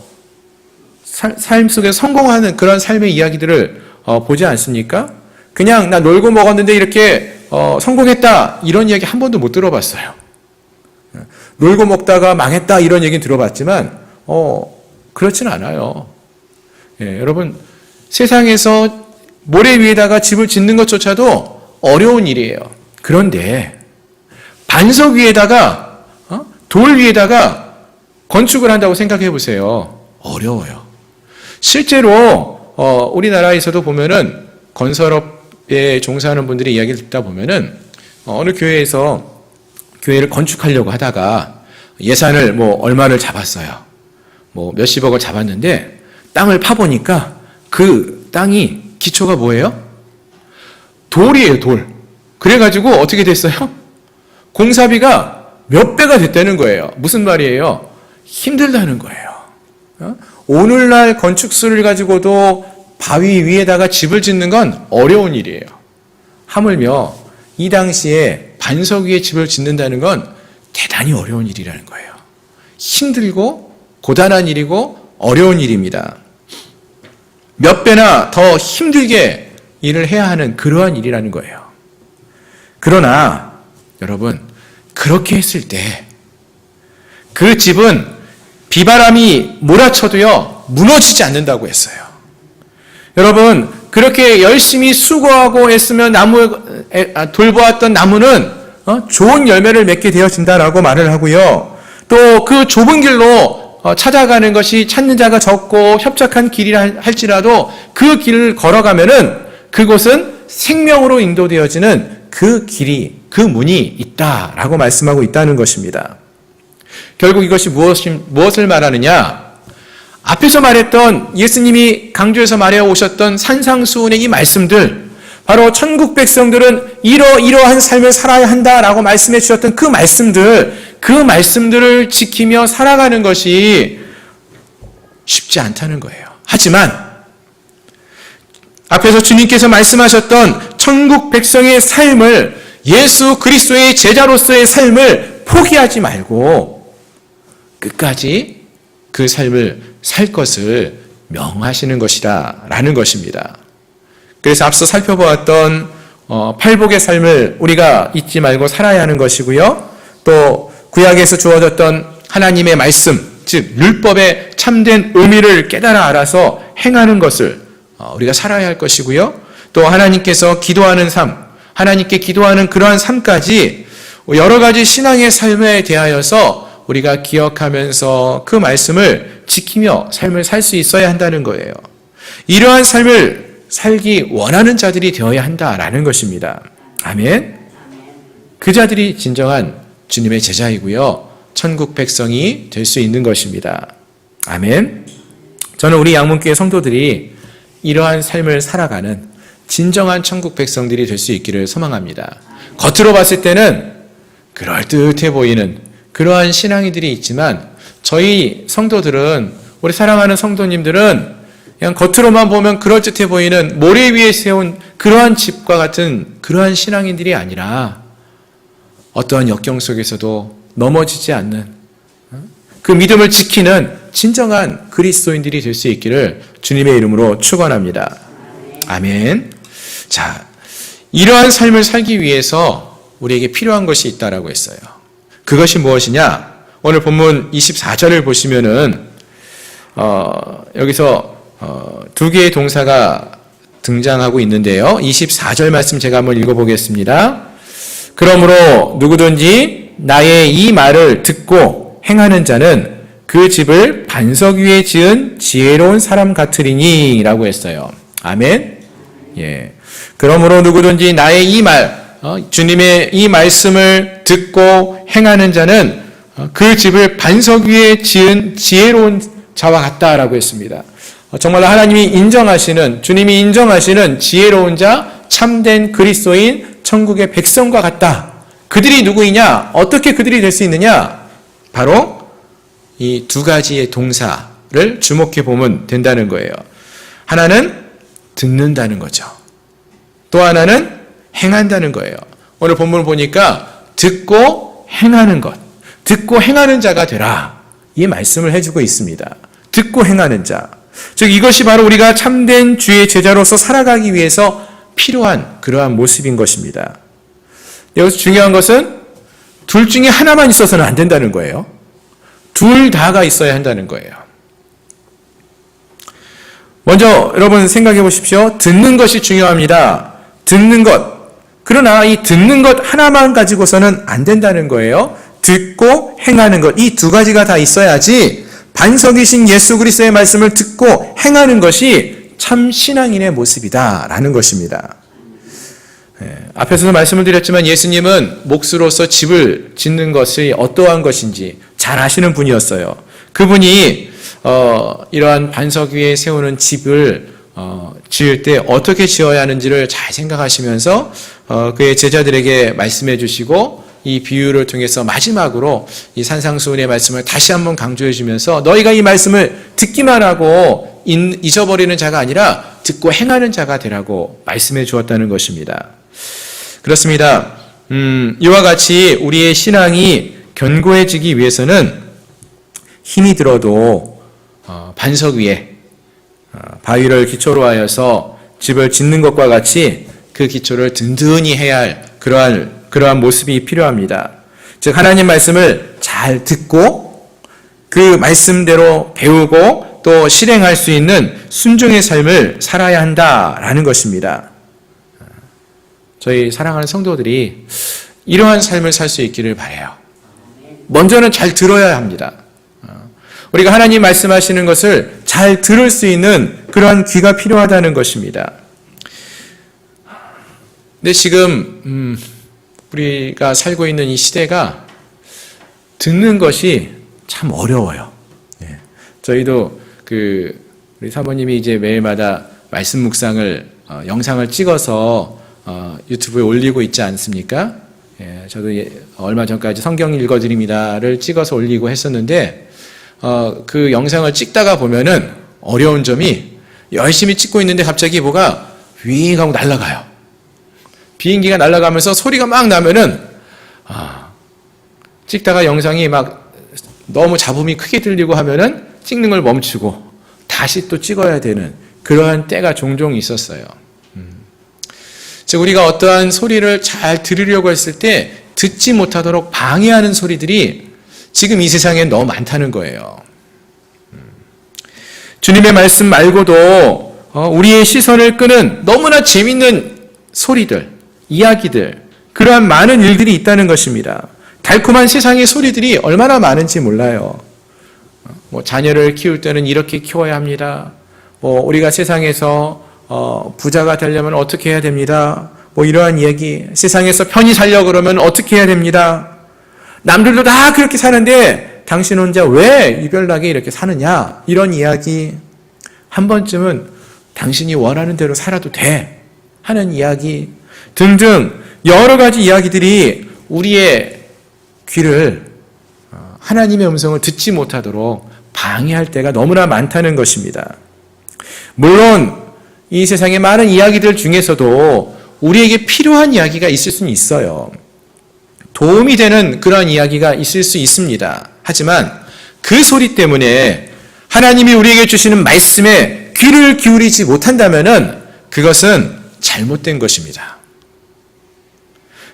삶 속에 성공하는 그런 삶의 이야기들을 보지 않습니까? 그냥 나 놀고 먹었는데 이렇게 성공했다 이런 이야기 한 번도 못 들어봤어요. 놀고 먹다가 망했다 이런 얘기는 들어봤지만 그렇진 않아요. 여러분, 세상에서 모래 위에다가 집을 짓는 것조차도 어려운 일이에요. 그런데 반석 위에다가 돌 위에다가 건축을 한다고 생각해 보세요. 어려워요. 실제로 우리나라에서도 보면은 건설업에 종사하는 분들의 이야기를 듣다 보면은 어느 교회에서 교회를 건축하려고 하다가 예산을 얼마를 잡았어요. 몇십억을 잡았는데 땅을 파보니까 그 땅이 기초가 뭐예요? 돌이에요, 돌. 그래가지고 어떻게 됐어요? 공사비가 몇 배가 됐다는 거예요. 무슨 말이에요? 힘들다는 거예요. 오늘날 건축수를 가지고도 바위 위에다가 집을 짓는 건 어려운 일이에요. 하물며 이 당시에 반석 위에 집을 짓는다는 건 대단히 어려운 일이라는 거예요. 힘들고 고단한 일이고 어려운 일입니다. 몇 배나 더 힘들게 일을 해야 하는 그러한 일이라는 거예요. 그러나 여러분, 그렇게 했을 때 그 집은 비바람이 몰아쳐도요 무너지지 않는다고 했어요. 여러분, 그렇게 열심히 수고하고 애쓰며 돌보았던 나무는 좋은 열매를 맺게 되어진다라고 말을 하고요. 또 그 좁은 길로 찾아가는 것이 찾는 자가 적고 협착한 길이라 할지라도 그 길을 걸어가면은 그곳은 생명으로 인도되어지는 그 길이, 그 문이 있다라고 말씀하고 있다는 것입니다. 결국 이것이 무엇을 말하느냐? 앞에서 말했던, 예수님이 강조해서 말해 오셨던 산상수훈의 이 말씀들, 바로 천국 백성들은 이러한 삶을 살아야 한다라고 말씀해 주셨던 그 말씀들을 지키며 살아가는 것이 쉽지 않다는 거예요. 하지만 앞에서 주님께서 말씀하셨던 천국 백성의 삶을, 예수 그리스도의 제자로서의 삶을 포기하지 말고 끝까지 그 삶을 살 것을 명하시는 것이다 라는 것입니다. 그래서 앞서 살펴보았던 팔복의 삶을 우리가 잊지 말고 살아야 하는 것이고요. 또 구약에서 주어졌던 하나님의 말씀, 즉 율법의 참된 의미를 깨달아 알아서 행하는 것을 우리가 살아야 할 것이고요. 또 하나님께서 기도하는 삶, 하나님께 기도하는 그러한 삶까지 여러 가지 신앙의 삶에 대하여서 우리가 기억하면서 그 말씀을 지키며 삶을 살 수 있어야 한다는 거예요. 이러한 삶을 살기 원하는 자들이 되어야 한다라는 것입니다. 아멘. 그 자들이 진정한 주님의 제자이고요, 천국 백성이 될 수 있는 것입니다. 아멘. 저는 우리 양문교회 성도들이 이러한 삶을 살아가는 진정한 천국 백성들이 될 수 있기를 소망합니다. 겉으로 봤을 때는 그럴듯해 보이는 그러한 신앙이들이 있지만 저희 성도들은, 우리 사랑하는 성도님들은 그냥 겉으로만 보면 그럴듯해 보이는 모래 위에 세운 그러한 집과 같은 그러한 신앙인들이 아니라 어떠한 역경 속에서도 넘어지지 않는 그 믿음을 지키는 진정한 그리스도인들이 될 수 있기를 주님의 이름으로 축원합니다. 아멘. 자, 이러한 삶을 살기 위해서 우리에게 필요한 것이 있다라고 했어요. 그것이 무엇이냐? 오늘 본문 24절을 보시면은 여기서 두 개의 동사가 등장하고 있는데요. 24절 말씀 제가 한번 읽어보겠습니다. 그러므로 누구든지 나의 이 말을 듣고 행하는 자는 그 집을 반석 위에 지은 지혜로운 사람 같으리니 라고 했어요. 아멘. 예. 그러므로 누구든지 나의 이 말, 주님의 이 말씀을 듣고 행하는 자는 그 집을 반석 위에 지은 지혜로운 자와 같다라고 했습니다. 정말로 하나님이 인정하시는, 주님이 인정하시는 지혜로운 자, 참된 그리스도인, 천국의 백성과 같다. 그들이 누구이냐? 어떻게 그들이 될 수 있느냐? 바로 이 두 가지의 동사를 주목해 보면 된다는 거예요. 하나는 듣는다는 거죠. 또 하나는 행한다는 거예요. 오늘 본문을 보니까 듣고 행하는 것, 듣고 행하는 자가 되라. 이 말씀을 해주고 있습니다. 듣고 행하는 자. 즉 이것이 바로 우리가 참된 주의 제자로서 살아가기 위해서 필요한 그러한 모습인 것입니다. 여기서 중요한 것은 둘 중에 하나만 있어서는 안 된다는 거예요. 둘 다가 있어야 한다는 거예요. 먼저 여러분 생각해 보십시오. 듣는 것이 중요합니다. 듣는 것. 그러나 이 듣는 것 하나만 가지고서는 안 된다는 거예요. 듣고 행하는 것. 이 두 가지가 다 있어야지 반석이신 예수 그리스도의 말씀을 듣고 행하는 것이 참 신앙인의 모습이다라는 것입니다. 앞에서도 말씀을 드렸지만 예수님은 몫으로서 집을 짓는 것이 어떠한 것인지 잘 아시는 분이었어요. 그분이 이러한 반석 위에 세우는 집을 지을 때 어떻게 지어야 하는지를 잘 생각하시면서 그의 제자들에게 말씀해 주시고 이 비유를 통해서 마지막으로 이 산상수훈의 말씀을 다시 한번 강조해 주면서 너희가 이 말씀을 듣기만 하고 잊어버리는 자가 아니라 듣고 행하는 자가 되라고 말씀해 주었다는 것입니다. 그렇습니다. 이와 같이 우리의 신앙이 견고해지기 위해서는 힘이 들어도 반석 위에 바위를 기초로 하여서 집을 짓는 것과 같이 그 기초를 든든히 해야 할 그러한 모습이 필요합니다. 즉 하나님 말씀을 잘 듣고 그 말씀대로 배우고 또 실행할 수 있는 순종의 삶을 살아야 한다라는 것입니다. 저희 사랑하는 성도들이 이러한 삶을 살 수 있기를 바라요. 먼저는 잘 들어야 합니다. 우리가 하나님 말씀하시는 것을 잘 들을 수 있는 그러한 귀가 필요하다는 것입니다. 근데 지금 우리가 살고 있는 이 시대가 듣는 것이 참 어려워요. 저희도 우리 사모님이 이제 매일마다 말씀 묵상을 영상을 찍어서 유튜브에 올리고 있지 않습니까? 저도 얼마 전까지 성경 읽어드립니다를 찍어서 올리고 했었는데 그 영상을 찍다가 보면은 어려운 점이 열심히 찍고 있는데 갑자기 뭐가 윙 하고 날아가요. 비행기가 날아가면서 소리가 막 나면은 찍다가 영상이 막 너무 잡음이 크게 들리고 하면은 찍는 걸 멈추고 다시 또 찍어야 되는 그러한 때가 종종 있었어요. 즉 우리가 어떠한 소리를 잘 들으려고 했을 때 듣지 못하도록 방해하는 소리들이 지금 이 세상에 너무 많다는 거예요. 주님의 말씀 말고도 우리의 시선을 끄는 너무나 재밌는 소리들, 이야기들, 그러한 많은 일들이 있다는 것입니다. 달콤한 세상의 소리들이 얼마나 많은지 몰라요. 자녀를 키울 때는 이렇게 키워야 합니다. 우리가 세상에서 부자가 되려면 어떻게 해야 됩니다. 이러한 이야기, 세상에서 편히 살려고 그러면 어떻게 해야 됩니다. 남들도 다 그렇게 사는데 당신 혼자 왜 유별나게 이렇게 사느냐. 이런 이야기 한 번쯤은 당신이 원하는 대로 살아도 돼 하는 이야기 등등 여러 가지 이야기들이 우리의 귀를 하나님의 음성을 듣지 못하도록 방해할 때가 너무나 많다는 것입니다. 물론 이 세상의 많은 이야기들 중에서도 우리에게 필요한 이야기가 있을 수는 있어요. 도움이 되는 그런 이야기가 있을 수 있습니다. 하지만 그 소리 때문에 하나님이 우리에게 주시는 말씀에 귀를 기울이지 못한다면 그것은 잘못된 것입니다.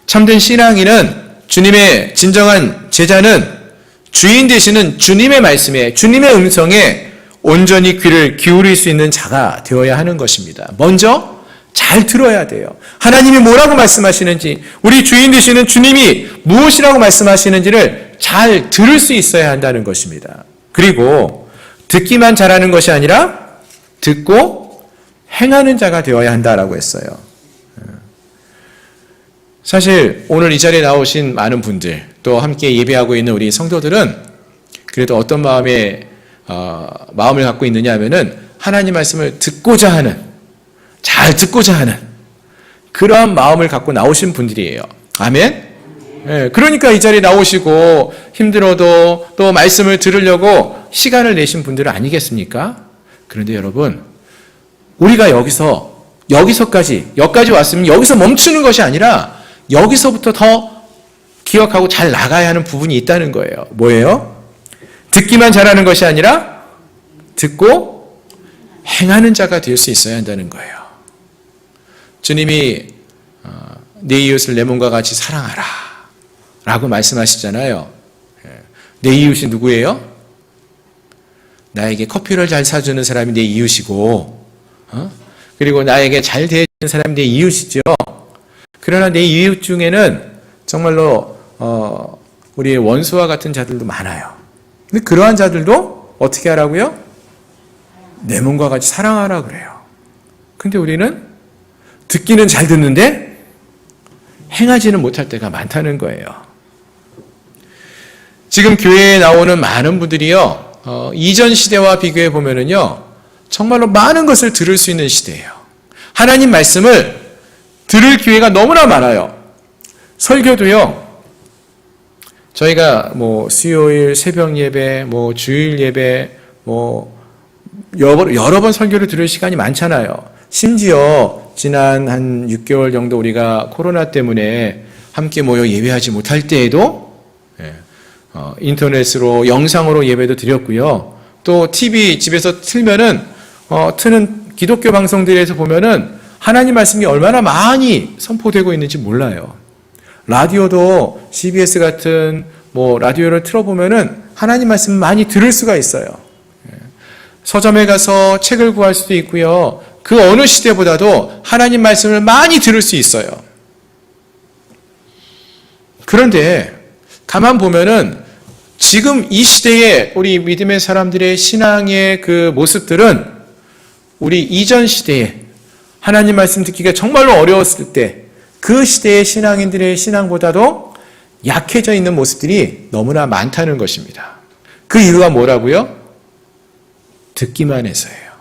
참된 신앙인은 주님의 진정한 제자는 주인 되시는 주님의 말씀에 주님의 음성에 온전히 귀를 기울일 수 있는 자가 되어야 하는 것입니다. 먼저 잘 들어야 돼요. 하나님이 뭐라고 말씀하시는지 우리 주인 되시는 주님이 무엇이라고 말씀하시는지를 잘 들을 수 있어야 한다는 것입니다. 그리고 듣기만 잘하는 것이 아니라 듣고 행하는 자가 되어야 한다라고 했어요. 사실 오늘 이 자리에 나오신 많은 분들 또 함께 예배하고 있는 우리 성도들은 그래도 어떤 마음을 갖고 있느냐 하면은 하나님 말씀을 듣고자 하는 잘 듣고자 하는 그러한 마음을 갖고 나오신 분들이에요. 아멘? 네, 그러니까 이 자리에 나오시고 힘들어도 또 말씀을 들으려고 시간을 내신 분들은 아니겠습니까? 그런데 여러분 우리가 여기까지 왔으면 여기서 멈추는 것이 아니라 여기서부터 더 기억하고 잘 나가야 하는 부분이 있다는 거예요. 뭐예요? 듣기만 잘하는 것이 아니라 듣고 행하는 자가 될 수 있어야 한다는 거예요. 주님이 내 이웃을 내 몸과 같이 사랑하라 라고 말씀하시잖아요. 내 이웃이 누구예요? 나에게 커피를 잘 사주는 사람이 내 이웃이고 그리고 나에게 잘 대해주는 사람이 내 이웃이죠. 그러나 내 이웃 중에는 정말로 우리의 원수와 같은 자들도 많아요. 근데 그러한 자들도 어떻게 하라고요? 내 몸과 같이 사랑하라 그래요. 근데 우리는 듣기는 잘 듣는데 행하지는 못할 때가 많다는 거예요. 지금 교회에 나오는 많은 분들이요, 이전 시대와 비교해 보면은요, 정말로 많은 것을 들을 수 있는 시대예요. 하나님 말씀을 들을 기회가 너무나 많아요. 설교도요, 저희가 수요일 새벽 예배, 주일 예배, 여러 번 설교를 들을 시간이 많잖아요. 심지어 지난 한 6개월 정도 우리가 코로나 때문에 함께 모여 예배하지 못할 때에도 인터넷으로 영상으로 예배도 드렸고요. 또 TV 집에서 틀면은 트는 기독교 방송들에서 보면은 하나님 말씀이 얼마나 많이 선포되고 있는지 몰라요. 라디오도 CBS 같은 라디오를 틀어보면은 하나님 말씀 많이 들을 수가 있어요. 서점에 가서 책을 구할 수도 있고요. 그 어느 시대보다도 하나님 말씀을 많이 들을 수 있어요. 그런데 가만 보면은 지금 이 시대에 우리 믿음의 사람들의 신앙의 그 모습들은 우리 이전 시대에 하나님 말씀 듣기가 정말로 어려웠을 때 그 시대의 신앙인들의 신앙보다도 약해져 있는 모습들이 너무나 많다는 것입니다. 그 이유가 뭐라고요? 듣기만 해서예요.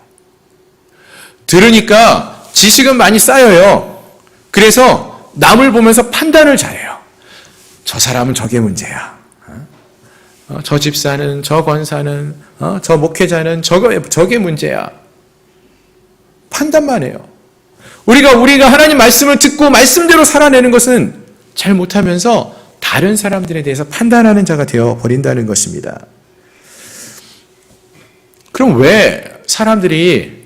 들으니까 지식은 많이 쌓여요. 그래서 남을 보면서 판단을 잘해요. 저 사람은 저게 문제야. 저 집사는, 저 권사는, 저 목회자는 저게 문제야. 판단만 해요. 우리가 하나님 말씀을 듣고 말씀대로 살아내는 것은 잘 못하면서 다른 사람들에 대해서 판단하는 자가 되어 버린다는 것입니다. 그럼 왜 사람들이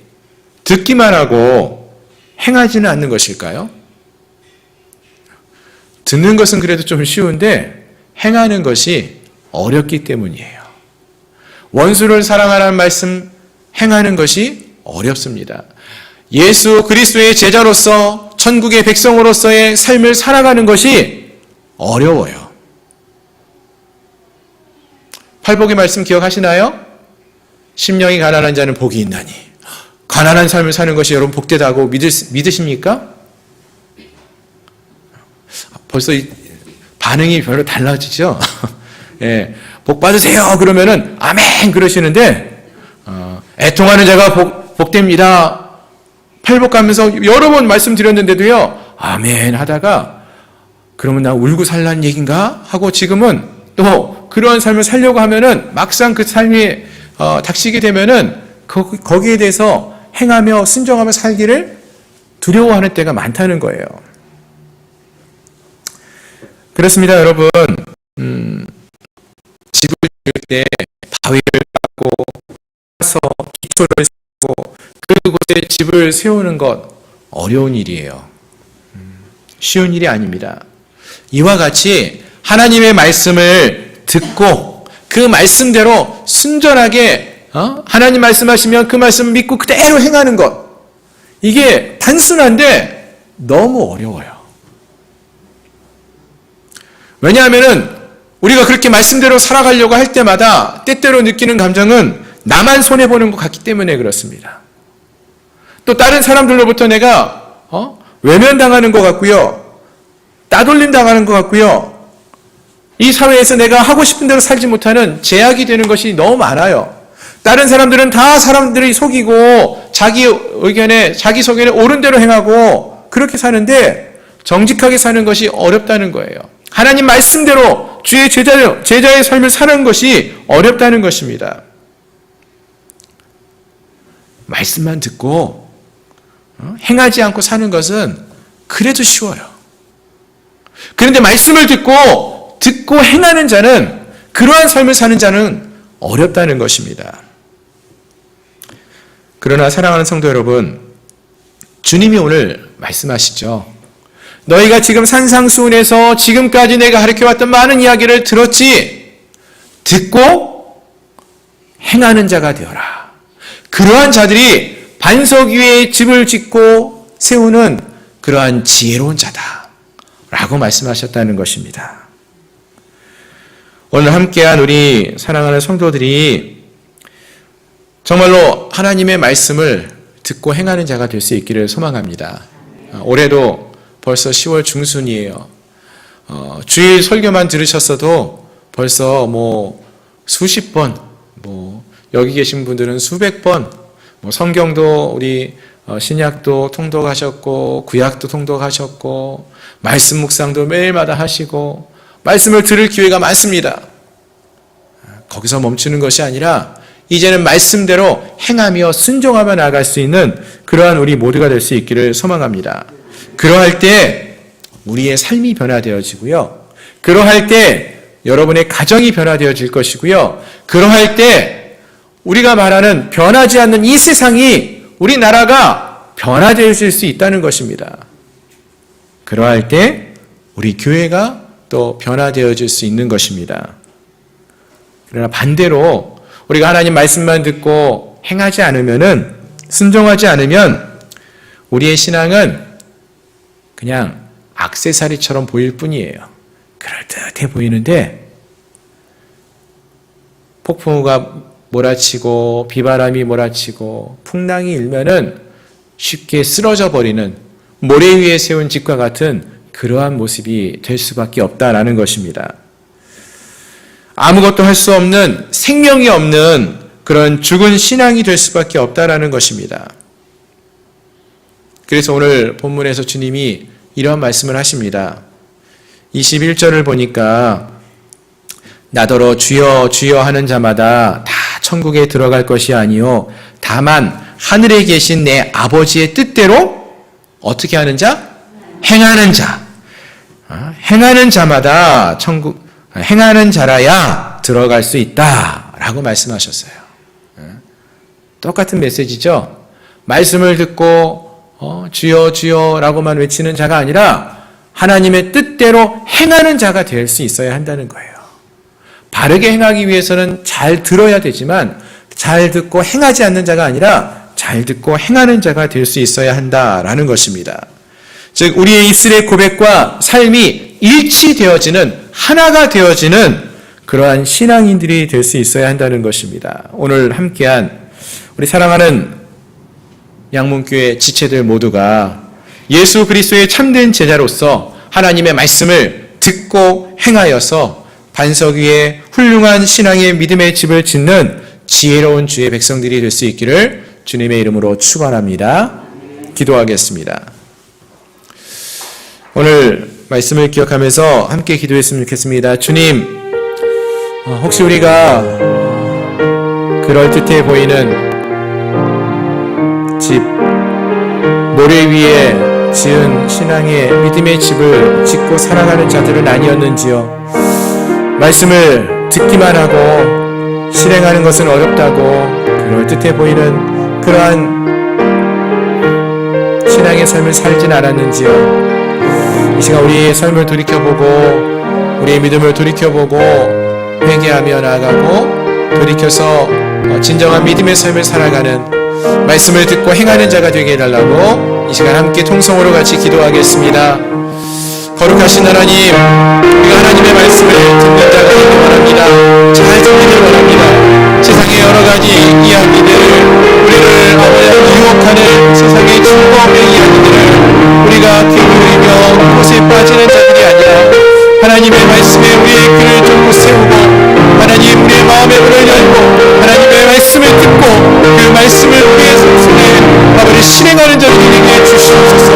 듣기만 하고 행하지는 않는 것일까요? 듣는 것은 그래도 좀 쉬운데 행하는 것이 어렵기 때문이에요. 원수를 사랑하라는 말씀 행하는 것이 어렵습니다. 예수 그리스도의 제자로서 천국의 백성으로서의 삶을 살아가는 것이 어려워요. 팔복의 말씀 기억하시나요? 심령이 가난한 자는 복이 있나니. 가난한 삶을 사는 것이 여러분 복되다고 믿으십니까? 벌써 반응이 별로 달라지죠? 예, 복 받으세요 그러면은 아멘 그러시는데 애통하는 자가 복됩니다 팔복하면서 여러 번 말씀드렸는데도요, 아멘 하다가 그러면 나 울고 살라는 얘기인가? 하고 지금은 또 그러한 삶을 살려고 하면은 막상 그 삶이 닥치게 되면은 거기에 대해서 행하며 순종하며 살기를 두려워하는 때가 많다는 거예요. 그렇습니다, 여러분. 집을 지을 때 바위를 깎고 파서 기초를 쓰고 그곳에 집을 세우는 것 어려운 일이에요. 쉬운 일이 아닙니다. 이와 같이 하나님의 말씀을 듣고 그 말씀대로 순전하게 하나님 말씀하시면 그 말씀을 믿고 그대로 행하는 것, 이게 단순한데 너무 어려워요. 왜냐하면은 우리가 그렇게 말씀대로 살아가려고 할 때마다 때때로 느끼는 감정은 나만 손해보는 것 같기 때문에 그렇습니다. 또 다른 사람들로부터 내가 외면당하는 것 같고요, 따돌림 당하는 것 같고요, 이 사회에서 내가 하고 싶은 대로 살지 못하는 제약이 되는 것이 너무 많아요. 다른 사람들은 다 사람들이 속이고 자기 의견에, 자기 소견에 옳은 대로 행하고 그렇게 사는데 정직하게 사는 것이 어렵다는 거예요. 하나님 말씀대로 주의 제자의 삶을 사는 것이 어렵다는 것입니다. 말씀만 듣고 행하지 않고 사는 것은 그래도 쉬워요. 그런데 말씀을 듣고 행하는 자는, 그러한 삶을 사는 자는 어렵다는 것입니다. 그러나 사랑하는 성도 여러분, 주님이 오늘 말씀하시죠. 너희가 지금 산상수훈에서 지금까지 내가 가르쳐왔던 많은 이야기를 들었지? 듣고 행하는 자가 되어라. 그러한 자들이 반석 위에 집을 짓고 세우는 그러한 지혜로운 자다 라고 말씀하셨다는 것입니다. 오늘 함께한 우리 사랑하는 성도들이 정말로 하나님의 말씀을 듣고 행하는 자가 될 수 있기를 소망합니다. 올해도 벌써 10월 중순이에요. 주일 설교만 들으셨어도 벌써 수십 번, 여기 계신 분들은 수백 번, 성경도 우리 신약도 통독하셨고 구약도 통독하셨고 말씀 묵상도 매일마다 하시고 말씀을 들을 기회가 많습니다. 거기서 멈추는 것이 아니라 이제는 말씀대로 행하며 순종하며 나아갈 수 있는 그러한 우리 모두가 될 수 있기를 소망합니다. 그러할 때 우리의 삶이 변화되어지고요. 그러할 때 여러분의 가정이 변화되어질 것이고요. 그러할 때 우리가 말하는 변하지 않는 이 세상이, 우리나라가 변화되어질 수 있다는 것입니다. 그러할 때 우리 교회가 또 변화되어질 수 있는 것입니다. 그러나 반대로 우리가 하나님 말씀만 듣고 행하지 않으면은, 순종하지 않으면 우리의 신앙은 그냥 액세서리처럼 보일 뿐이에요. 그럴듯해 보이는데 폭풍우가 몰아치고 비바람이 몰아치고 풍랑이 일면은 쉽게 쓰러져 버리는 모래 위에 세운 집과 같은 그러한 모습이 될 수밖에 없다라는 것입니다. 아무것도 할 수 없는, 생명이 없는 그런 죽은 신앙이 될 수밖에 없다라는 것입니다. 그래서 오늘 본문에서 주님이 이런 말씀을 하십니다. 21절을 보니까 나더러 주여 주여 하는 자마다 다 천국에 들어갈 것이 아니요 다만 하늘에 계신 내 아버지의 뜻대로 어떻게 하는 자? 행하는 자. 행하는 자마다 행하는 자라야 들어갈 수 있다라고 말씀하셨어요. 똑같은 메시지죠. 말씀을 듣고 주여 주여라고만 외치는 자가 아니라 하나님의 뜻대로 행하는 자가 될 수 있어야 한다는 거예요. 바르게 행하기 위해서는 잘 들어야 되지만 잘 듣고 행하지 않는 자가 아니라 잘 듣고 행하는 자가 될 수 있어야 한다라는 것입니다. 즉 우리의 입술의 고백과 삶이 일치되어지는, 하나가 되어지는 그러한 신앙인들이 될 수 있어야 한다는 것입니다. 오늘 함께한 우리 사랑하는 양문교회 지체들 모두가 예수 그리스도의 참된 제자로서 하나님의 말씀을 듣고 행하여서 반석 위에 훌륭한 신앙의 믿음의 집을 짓는 지혜로운 주의 백성들이 될 수 있기를 주님의 이름으로 축원합니다. 기도하겠습니다. 오늘 말씀을 기억하면서 함께 기도했으면 좋겠습니다. 주님, 혹시 우리가 그럴듯해 보이는 집, 모래 위에 지은 신앙의 믿음의 집을 짓고 살아가는 자들은 아니었는지요. 말씀을 듣기만 하고 실행하는 것은 어렵다고 그럴듯해 보이는 그러한 신앙의 삶을 살진 않았는지요. 이 시간 우리의 삶을 돌이켜보고 우리의 믿음을 돌이켜보고 회개하며 나아가고 돌이켜서 진정한 믿음의 삶을 살아가는, 말씀을 듣고 행하는 자가 되게 해달라고 이 시간 함께 통성으로 같이 기도하겠습니다. 거룩하신 하나님, 우리가 하나님의 말씀을 듣는 자가 되길 원합니다. 잘 듣기를 원합니다. 세상의 여러 가지 이야기들, 우리를 유혹하는 세상의 즐거움의 이야기들을 우리가 귀 기울이며 그것에 빠지는 자들이 아니라 하나님의 말씀에 우리의 귀를 쫑긋 세우고 하나님 우리의 마음의 문을 열고 하나님의 말씀을 듣고 그 말씀을 우리의 손에 아버지 실행하는 자들이 되게 주시옵소서.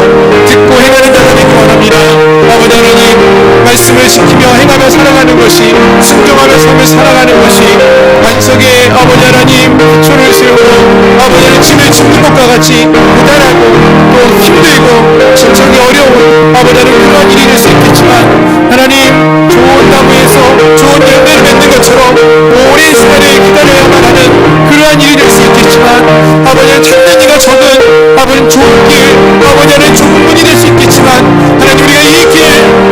듣고 행하는 자가 되기 원합니다. 아버지 하나님, 말씀을 지키며 행하며 살아가는 것이, 순종하며 삶을 살아가는 것이 반석에 아버지 하나님 기초를 세우고 아버지 하나님 짐을 짚는 것과 같이 고단하고 또 힘들고 심정이 어려운 아버지 하나님 그런 일이 될 수 있겠지만, 하나님 좋은 나무에서 좋은 열매를 맺는 것처럼 오랜 시간을 기다려야만 하는 그러한 일이 될 수 있겠지만, 아버지는 찾는 이가 적은 아버지는 좋은 길, 아버지는 좁은 문이 될 수 있겠지만, 하나님 우리가 이 길,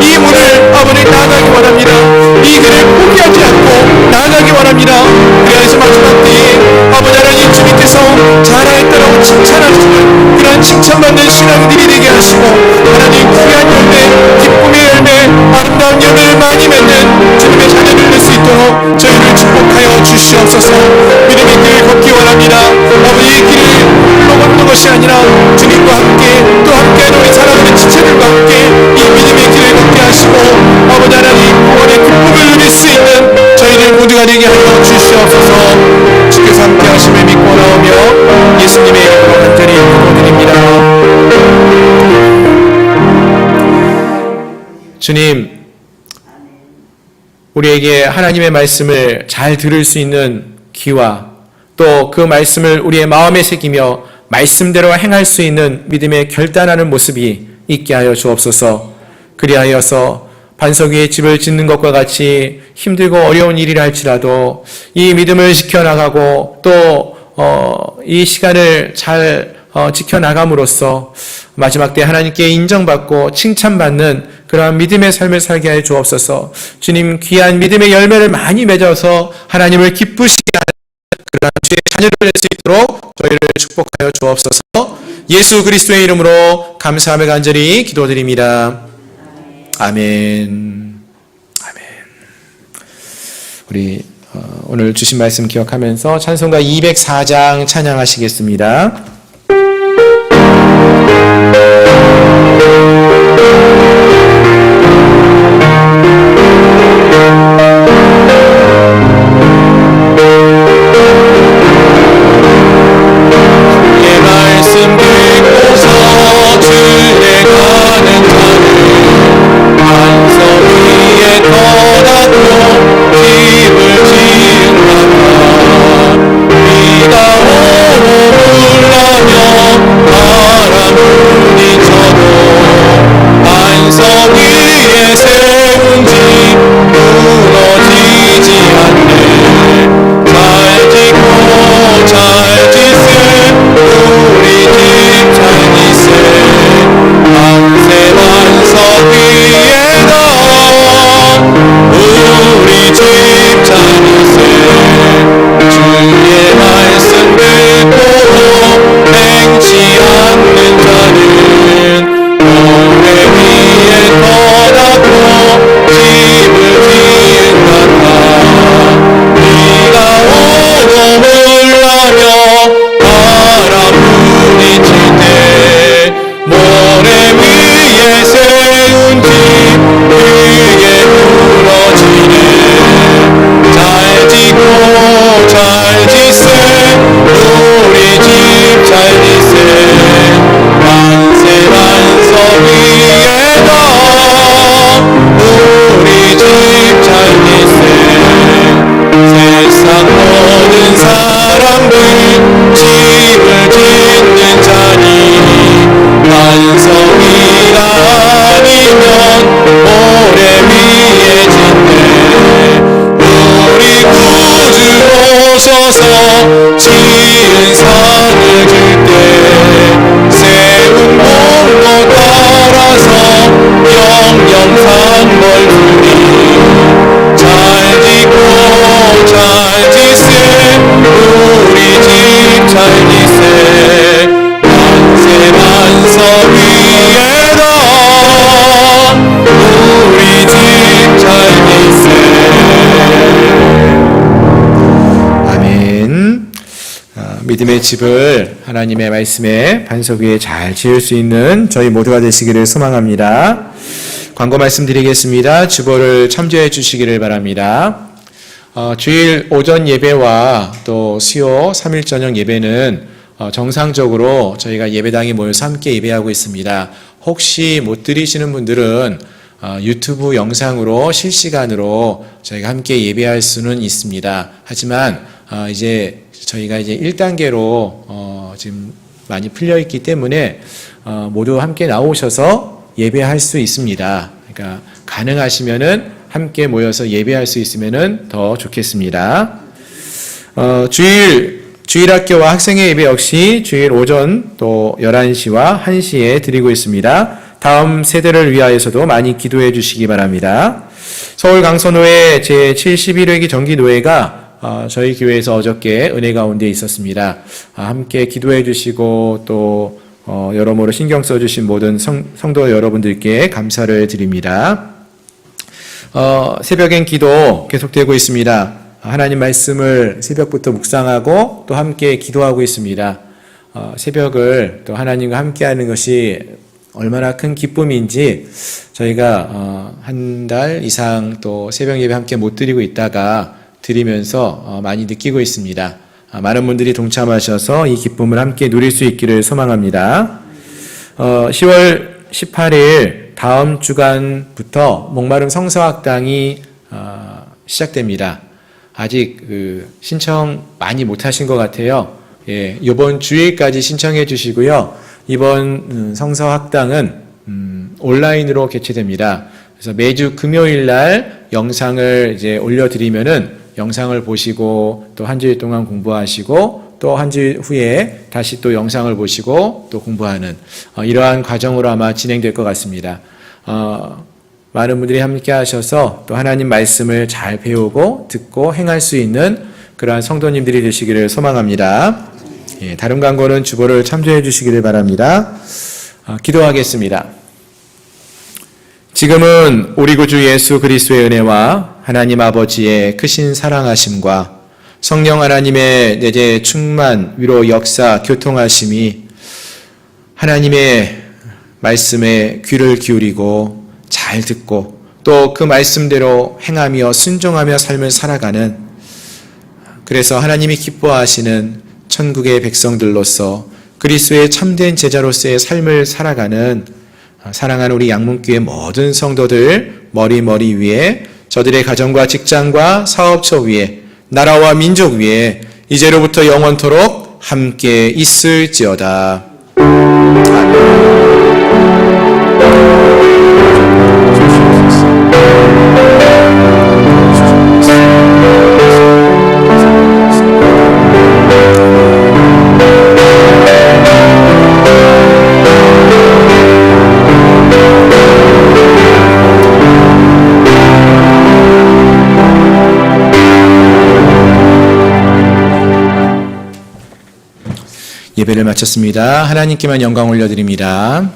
이 문을 아버지 나아가기 원합니다. 이 길을 포기하지 않고 나아가기 원합니다. 그래서 마지막 때에 아버지 하나님 주님께서 잘하였다라고 칭찬하시는 그런 칭찬받는 신앙들이 되게 하시고, 하나님 귀한 열매, 기쁨의 열매, 아름다운 열매를 많이 맺는 주님의 자녀들 될 수 있도록 저희를 축복하여 주시옵소서. 믿음의 길을 걷기 원합니다. 아버지 이 길을 홀로 걷는 것이 아니라 주님과 함께 또 함께하는 우리 사랑하는 지체들과 함께 이 믿음의 길을 걷게 하시고 아버지 하나님 구원의 기쁨을 누릴 수 있는 저희들 모두가 되게 하여 주시옵소서. 주께서 함께 하심을 믿고 나오며 예수님의 이름으로 간절히 기도드립니다. 주님, 우리에게 하나님의 말씀을 잘 들을 수 있는 귀와 또 그 말씀을 우리의 마음에 새기며 말씀대로 행할 수 있는 믿음의 결단하는 모습이 있게 하여 주옵소서. 그리하여서 반석 위에 집을 짓는 것과 같이 힘들고 어려운 일이라 할지라도 이 믿음을 지켜나가고 또 이 시간을 잘 지켜나감으로써 마지막 때 하나님께 인정받고 칭찬받는 그러한 믿음의 삶을 살게 하여 주옵소서. 주님 귀한 믿음의 열매를 많이 맺어서 하나님을 기쁘시게 하는 그러한 주의 자녀를 될 수 있도록 저희를 축복하여 주옵소서. 예수 그리스도의 이름으로 감사하며 간절히 기도드립니다. 아멘. 아멘. 우리 오늘 주신 말씀 기억하면서 찬송가 204장 찬양하시겠습니다. 비가 오르라 주소서. 지은 산을 줄때 세운 목로 따라서 영영산 멀주니 잘 짓고 잘 지세 우리 집 잘 지세 만세 만서 위에다 우리 집 잘 지세. 아멘. 믿음의 집을 하나님의 말씀에 반석 위에 잘 지을 수 있는 저희 모두가 되시기를 소망합니다. 광고 말씀드리겠습니다. 주보를 참조해 주시기를 바랍니다. 주일 오전 예배와 또 수요 3일 저녁 예배는 정상적으로 저희가 예배당에 모여서 함께 예배하고 있습니다. 혹시 못 들으시는 분들은 유튜브 영상으로 실시간으로 저희가 함께 예배할 수는 있습니다. 하지만 이제 저희가 이제 1단계로 지금 많이 풀려 있기 때문에 모두 함께 나오셔서 예배할 수 있습니다. 그러니까 가능하시면은 함께 모여서 예배할 수 있으면은 더 좋겠습니다. 주일 학교와 학생의 예배 역시 주일 오전 또 11시와 1시에 드리고 있습니다. 다음 세대를 위하여서도 많이 기도해 주시기 바랍니다. 서울 강선호회 제71회기 정기노회가 저희 교회에서 어저께 은혜 가운데 있었습니다. 함께 기도해 주시고 또 여러모로 신경 써주신 모든 성도 여러분들께 감사를 드립니다. 새벽엔 기도 계속되고 있습니다. 하나님 말씀을 새벽부터 묵상하고 또 함께 기도하고 있습니다. 새벽을 또 하나님과 함께하는 것이 얼마나 큰 기쁨인지 저희가 한 달 이상 또 새벽 예배 함께 못 드리고 있다가 드리면서 많이 느끼고 있습니다. 많은 분들이 동참하셔서 이 기쁨을 함께 누릴 수 있기를 소망합니다. 10월 18일 다음 주간부터 목마름 성서학당이 시작됩니다. 아직 신청 많이 못 하신 것 같아요. 예, 이번 주일까지 신청해 주시고요. 이번 성서학당은 온라인으로 개최됩니다. 그래서 매주 금요일 날 영상을 이제 올려드리면은 영상을 보시고 또 한 주일 동안 공부하시고 또 한 주일 후에 다시 또 영상을 보시고 또 공부하는 이러한 과정으로 아마 진행될 것 같습니다. 많은 분들이 함께 하셔서 또 하나님 말씀을 잘 배우고 듣고 행할 수 있는 그러한 성도님들이 되시기를 소망합니다. 예, 다른 광고는 주보를 참조해 주시기를 바랍니다. 기도하겠습니다. 지금은 우리 구주 예수 그리스도의 은혜와 하나님 아버지의 크신 사랑하심과 성령 하나님의 내재 충만, 위로, 역사, 교통하심이 하나님의 말씀에 귀를 기울이고 잘 듣고 또 그 말씀대로 행하며 순종하며 삶을 살아가는, 그래서 하나님이 기뻐하시는 천국의 백성들로서 그리스도의 참된 제자로서의 삶을 살아가는 사랑하는 우리 양문교회 모든 성도들 머리 위에, 저들의 가정과 직장과 사업처 위에, 나라와 민족 위에 이제로부터 영원토록 함께 있을지어다. 아멘. 예배를 마쳤습니다. 하나님께만 영광 올려드립니다.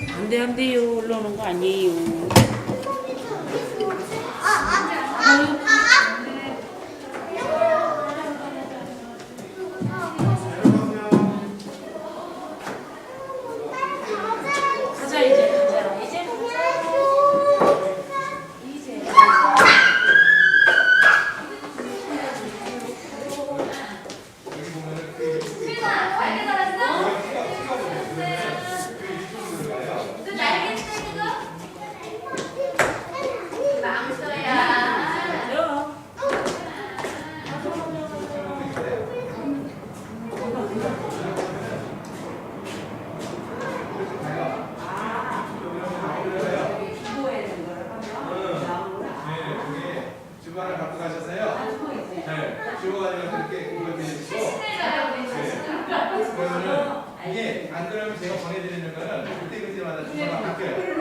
안 돼, 안 돼요. 올라오는 거 아니에요. 가자, 이제 가자. 이제 주방을 갖고 가셔서요. 네, 주워가지고 그렇게 그걸 드시고. 그러면은 이게 안 그러면 제가 보내드리는 거는 그때마다 주방을 바뀌어요.